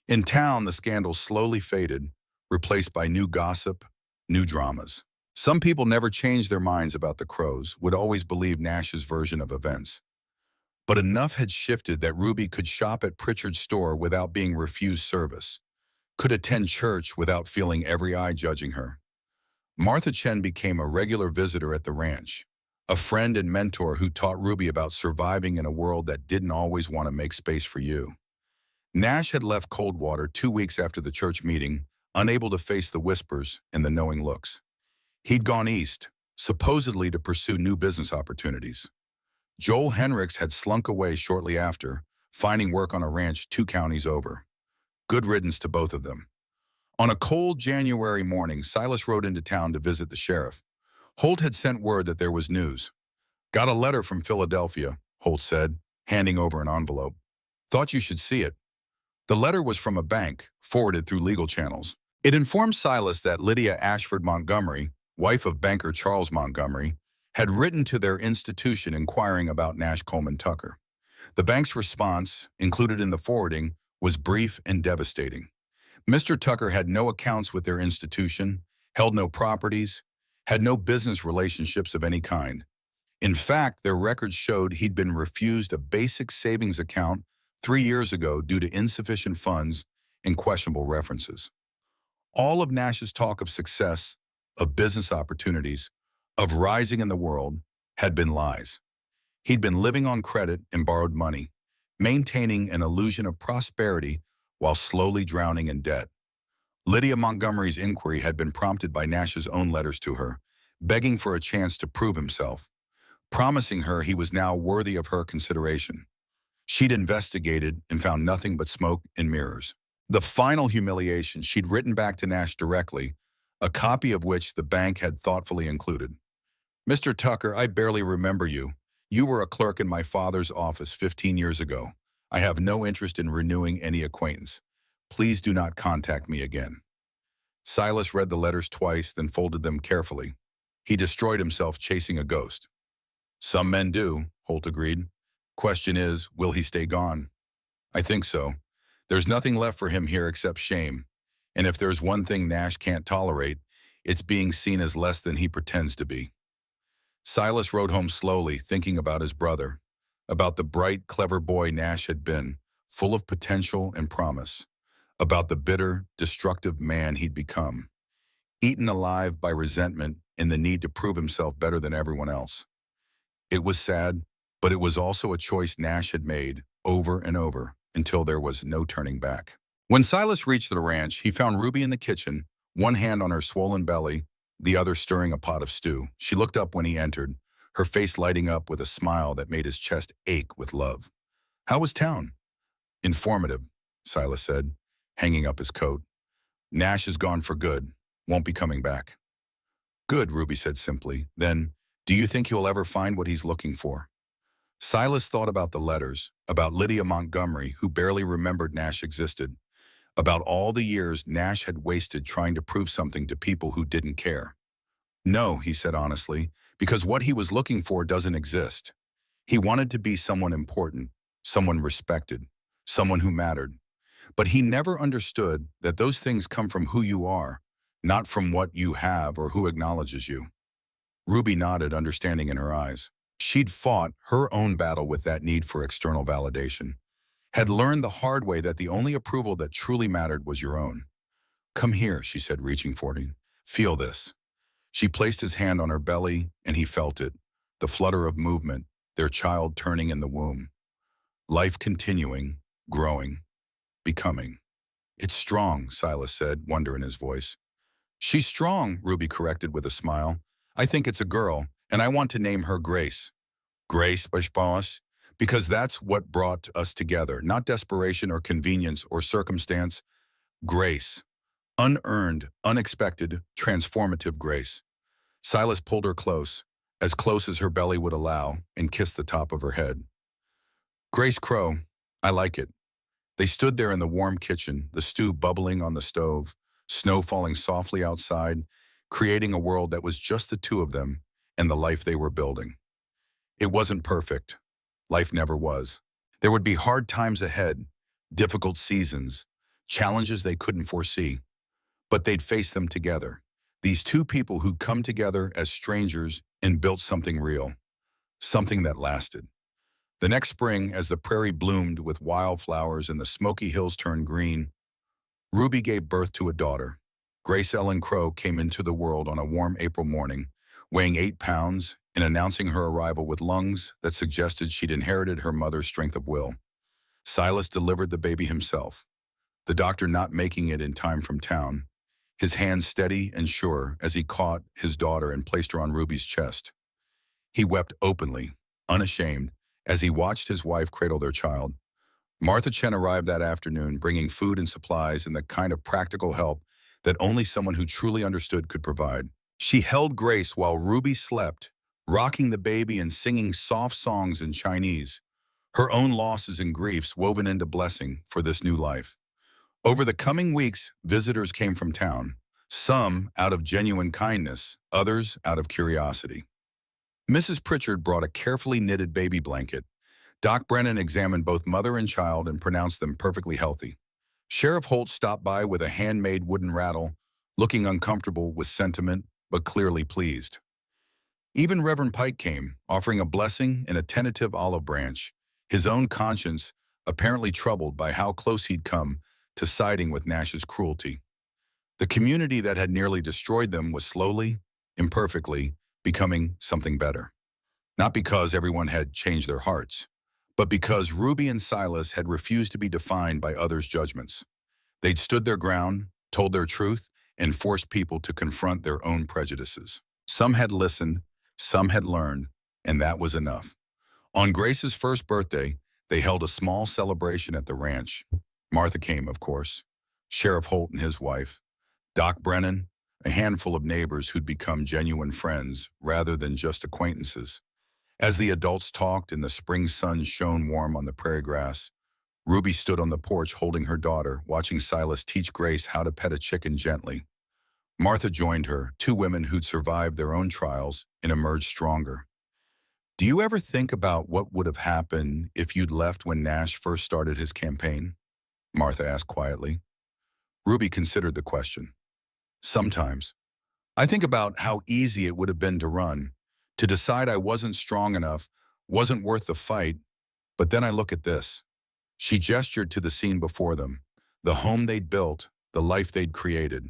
In town, the scandal slowly faded, replaced by new gossip, new dramas. Some people never changed their minds about the Crows, would always believe Nash's version of events. But enough had shifted that Ruby could shop at Pritchard's store without being refused service, could attend church without feeling every eye judging her. Martha Chen became a regular visitor at the ranch, a friend and mentor who taught Ruby about surviving in a world that didn't always want to make space for you. Nash had left Coldwater 2 weeks after the church meeting, unable to face the whispers and the knowing looks. He'd gone east, supposedly to pursue new business opportunities. Joel Henricks had slunk away shortly after, finding work on a ranch 2 counties over. Good riddance to both of them. On a cold January morning, Silas rode into town to visit the sheriff. Holt had sent word that there was news. Got a letter from Philadelphia, Holt said, handing over an envelope. Thought you should see it. The letter was from a bank, forwarded through legal channels. It informed Silas that Lydia Ashford Montgomery, wife of banker Charles Montgomery, had written to their institution inquiring about Nash Coleman Tucker. The bank's response, included in the forwarding, was brief and devastating. Mr. Tucker had no accounts with their institution, held no properties, had no business relationships of any kind. In fact, their records showed he'd been refused a basic savings account 3 years ago due to insufficient funds and questionable references. All of Nash's talk of success, of business opportunities, of rising in the world, had been lies. He'd been living on credit and borrowed money, maintaining an illusion of prosperity while slowly drowning in debt. Lydia Montgomery's inquiry had been prompted by Nash's own letters to her, begging for a chance to prove himself, promising her he was now worthy of her consideration. She'd investigated and found nothing but smoke and mirrors. The final humiliation, she'd written back to Nash directly, a copy of which the bank had thoughtfully included. Mr. Tucker, I barely remember you. You were a clerk in my father's office 15 years ago. I have no interest in renewing any acquaintance. Please do not contact me again. Silas read the letters twice, then folded them carefully. He destroyed himself chasing a ghost. Some men do, Holt agreed. Question is, will he stay gone? I think so. There's nothing left for him here except shame. And if there's one thing Nash can't tolerate, it's being seen as less than he pretends to be. Silas rode home slowly, thinking about his brother, about the bright, clever boy Nash had been, full of potential and promise, about the bitter, destructive man he'd become, eaten alive by resentment and the need to prove himself better than everyone else. It was sad, but it was also a choice Nash had made over and over until there was no turning back. When Silas reached the ranch, he found Ruby in the kitchen, one hand on her swollen belly, the other stirring a pot of stew. She looked up when he entered, her face lighting up with a smile that made his chest ache with love. How was town? Informative, Silas said, hanging up his coat. Nash is gone for good, won't be coming back. Good, Ruby said simply. Then, do you think he'll ever find what he's looking for? Silas thought about the letters, about Lydia Montgomery, who barely remembered Nash existed, about all the years Nash had wasted trying to prove something to people who didn't care. No, he said honestly, because what he was looking for doesn't exist. He wanted to be someone important, someone respected, someone who mattered. But he never understood that those things come from who you are, not from what you have or who acknowledges you. Ruby nodded, understanding in her eyes. She'd fought her own battle with that need for external validation, had learned the hard way that the only approval that truly mattered was your own. Come here, she said, reaching for him. Feel this. She placed his hand on her belly, and he felt it, the flutter of movement, their child turning in the womb. Life continuing, growing, becoming. It's strong, Silas said, wonder in his voice. She's strong, Ruby corrected with a smile. I think it's a girl, and I want to name her Grace. Grace, because that's what brought us together, not desperation or convenience or circumstance. Grace. Unearned, unexpected, transformative grace. Silas pulled her close as her belly would allow, and kissed the top of her head. Grace Crow, I like it. They stood there in the warm kitchen, the stew bubbling on the stove, snow falling softly outside, creating a world that was just the two of them and the life they were building. It wasn't perfect. Life never was. There would be hard times ahead, difficult seasons, challenges they couldn't foresee. But they'd face them together. These two people who'd come together as strangers and built something real, something that lasted. The next spring, as the prairie bloomed with wildflowers and the Smoky Hills turned green, Ruby gave birth to a daughter. Grace Ellen Crow came into the world on a warm April morning, weighing 8 pounds and announcing her arrival with lungs that suggested she'd inherited her mother's strength of will. Silas delivered the baby himself, the doctor not making it in time from town. his hands steady and sure as he caught his daughter and placed her on Ruby's chest. He wept openly, unashamed, as he watched his wife cradle their child. Martha Chen arrived that afternoon, bringing food and supplies and the kind of practical help that only someone who truly understood could provide. She held Grace while Ruby slept, rocking the baby and singing soft songs in Chinese, her own losses and griefs woven into blessing for this new life. Over the coming weeks, visitors came from town, some out of genuine kindness, others out of curiosity. Mrs. Pritchard brought a carefully knitted baby blanket. Doc Brennan examined both mother and child and pronounced them perfectly healthy. Sheriff Holt stopped by with a handmade wooden rattle, looking uncomfortable with sentiment, but clearly pleased. Even Reverend Pike came, offering a blessing and a tentative olive branch, his own conscience apparently troubled by how close he'd come to siding with Nash's cruelty. The community that had nearly destroyed them was slowly, imperfectly, becoming something better. Not because everyone had changed their hearts, but because Ruby and Silas had refused to be defined by others' judgments. They'd stood their ground, told their truth, and forced people to confront their own prejudices. Some had listened, some had learned, and that was enough. On Grace's first birthday, they held a small celebration at the ranch. Martha came, of course, Sheriff Holt and his wife, Doc Brennan, a handful of neighbors who'd become genuine friends rather than just acquaintances. As the adults talked and the spring sun shone warm on the prairie grass, Ruby stood on the porch holding her daughter, watching Silas teach Grace how to pet a chicken gently. Martha joined her, two women who'd survived their own trials and emerged stronger. Do you ever think about what would have happened if you'd left when Nash first started his campaign? Martha asked quietly. Ruby considered the question. Sometimes. I think about how easy it would have been to run, to decide I wasn't strong enough, wasn't worth the fight, but then I look at this. She gestured to the scene before them, the home they'd built, the life they'd created.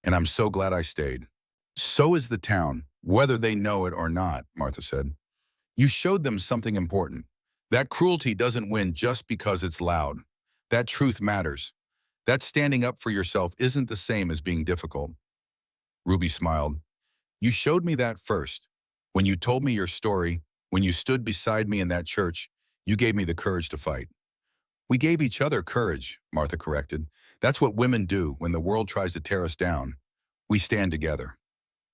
And I'm so glad I stayed. So is the town, whether they know it or not, Martha said. You showed them something important. That cruelty doesn't win just because it's loud. That truth matters. That standing up for yourself isn't the same as being difficult. Ruby smiled. You showed me that first. When you told me your story, when you stood beside me in that church, you gave me the courage to fight. We gave each other courage, Martha corrected. That's what women do when the world tries to tear us down. We stand together.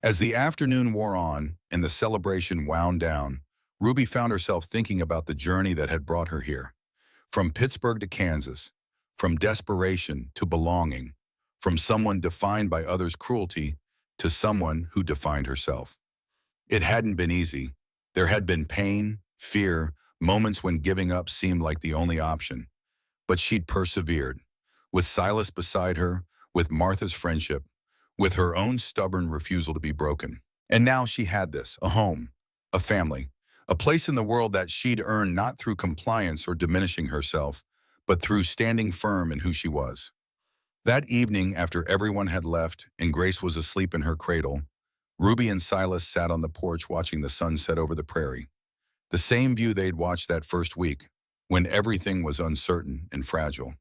As the afternoon wore on and the celebration wound down, Ruby found herself thinking about the journey that had brought her here. From Pittsburgh to Kansas, from desperation to belonging, from someone defined by others' cruelty to someone who defined herself. It hadn't been easy. There had been pain, fear, moments when giving up seemed like the only option. But she'd persevered, with Silas beside her, with Martha's friendship, with her own stubborn refusal to be broken. And now she had this, a home, a family, a place in the world that she'd earned not through compliance or diminishing herself, but through standing firm in who she was. That evening, after everyone had left and Grace was asleep in her cradle, Ruby and Silas sat on the porch watching the sun set over the prairie. The same view they'd watched that first week, when everything was uncertain and fragile.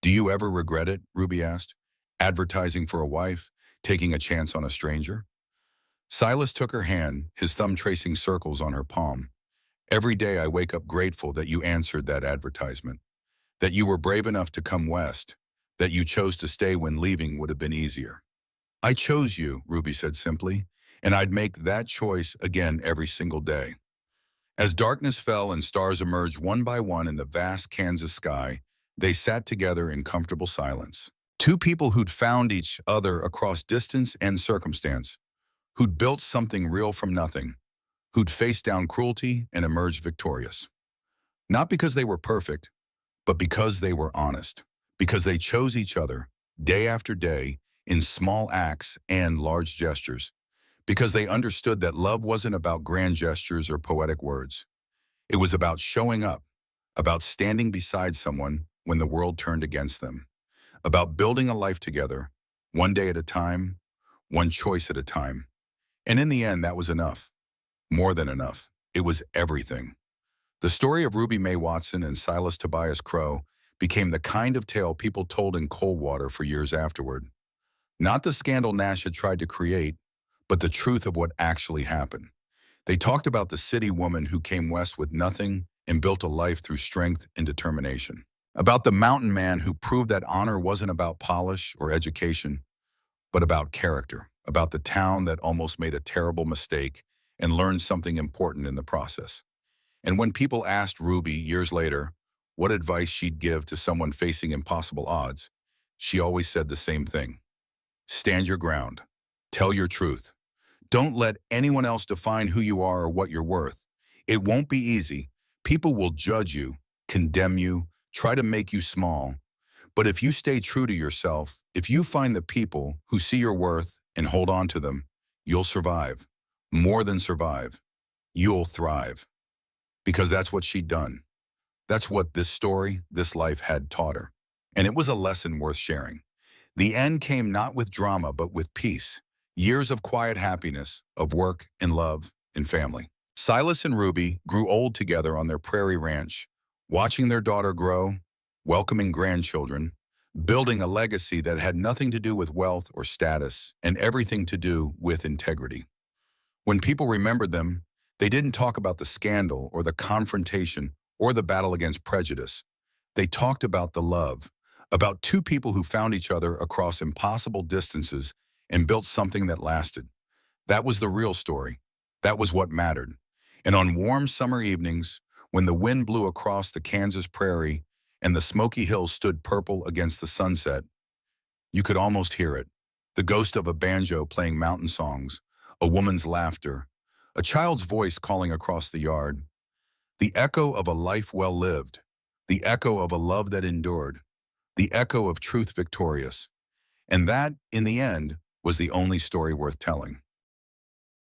Do you ever regret it, Ruby asked, advertising for a wife, taking a chance on a stranger? Silas took her hand, his thumb tracing circles on her palm. Every day I wake up grateful that you answered that advertisement, that you were brave enough to come west, that you chose to stay when leaving would have been easier. I chose you, Ruby said simply, and I'd make that choice again every single day. As darkness fell and stars emerged one by one in the vast Kansas sky, they sat together in comfortable silence. Two people who'd found each other across distance and circumstance, who'd built something real from nothing, who'd faced down cruelty and emerged victorious. Not because they were perfect, but because they were honest, because they chose each other, day after day, in small acts and large gestures, because they understood that love wasn't about grand gestures or poetic words. It was about showing up, about standing beside someone when the world turned against them, about building a life together, one day at a time, one choice at a time. And in the end, that was enough. More than enough. It was everything. The story of Ruby Mae Watson and Silas Tobias Crow became the kind of tale people told in Coldwater for years afterward. Not the scandal Nash had tried to create, but the truth of what actually happened. They talked about the city woman who came west with nothing and built a life through strength and determination. About the mountain man who proved that honor wasn't about polish or education, but about character. About the town that almost made a terrible mistake and learned something important in the process. And when people asked Ruby years later what advice she'd give to someone facing impossible odds, she always said the same thing. Stand your ground. Tell your truth. Don't let anyone else define who you are or what you're worth. It won't be easy. People will judge you, condemn you, try to make you small. But if you stay true to yourself, if you find the people who see your worth and hold on to them, you'll survive. More than survive. You'll thrive. Because that's what she'd done. That's what this story, this life had taught her. And it was a lesson worth sharing. The end came not with drama, but with peace. Years of quiet happiness, of work and love and family. Silas and Ruby grew old together on their prairie ranch, watching their daughter grow, welcoming grandchildren, building a legacy that had nothing to do with wealth or status and everything to do with integrity. When people remembered them, they didn't talk about the scandal or the confrontation or the battle against prejudice. They talked about the love, about two people who found each other across impossible distances and built something that lasted. That was the real story. That was what mattered. And on warm summer evenings, when the wind blew across the Kansas prairie and the Smoky Hills stood purple against the sunset, you could almost hear it. The ghost of a banjo playing mountain songs, a woman's laughter, a child's voice calling across the yard, the echo of a life well lived, the echo of a love that endured, the echo of truth victorious. And that, in the end, was the only story worth telling.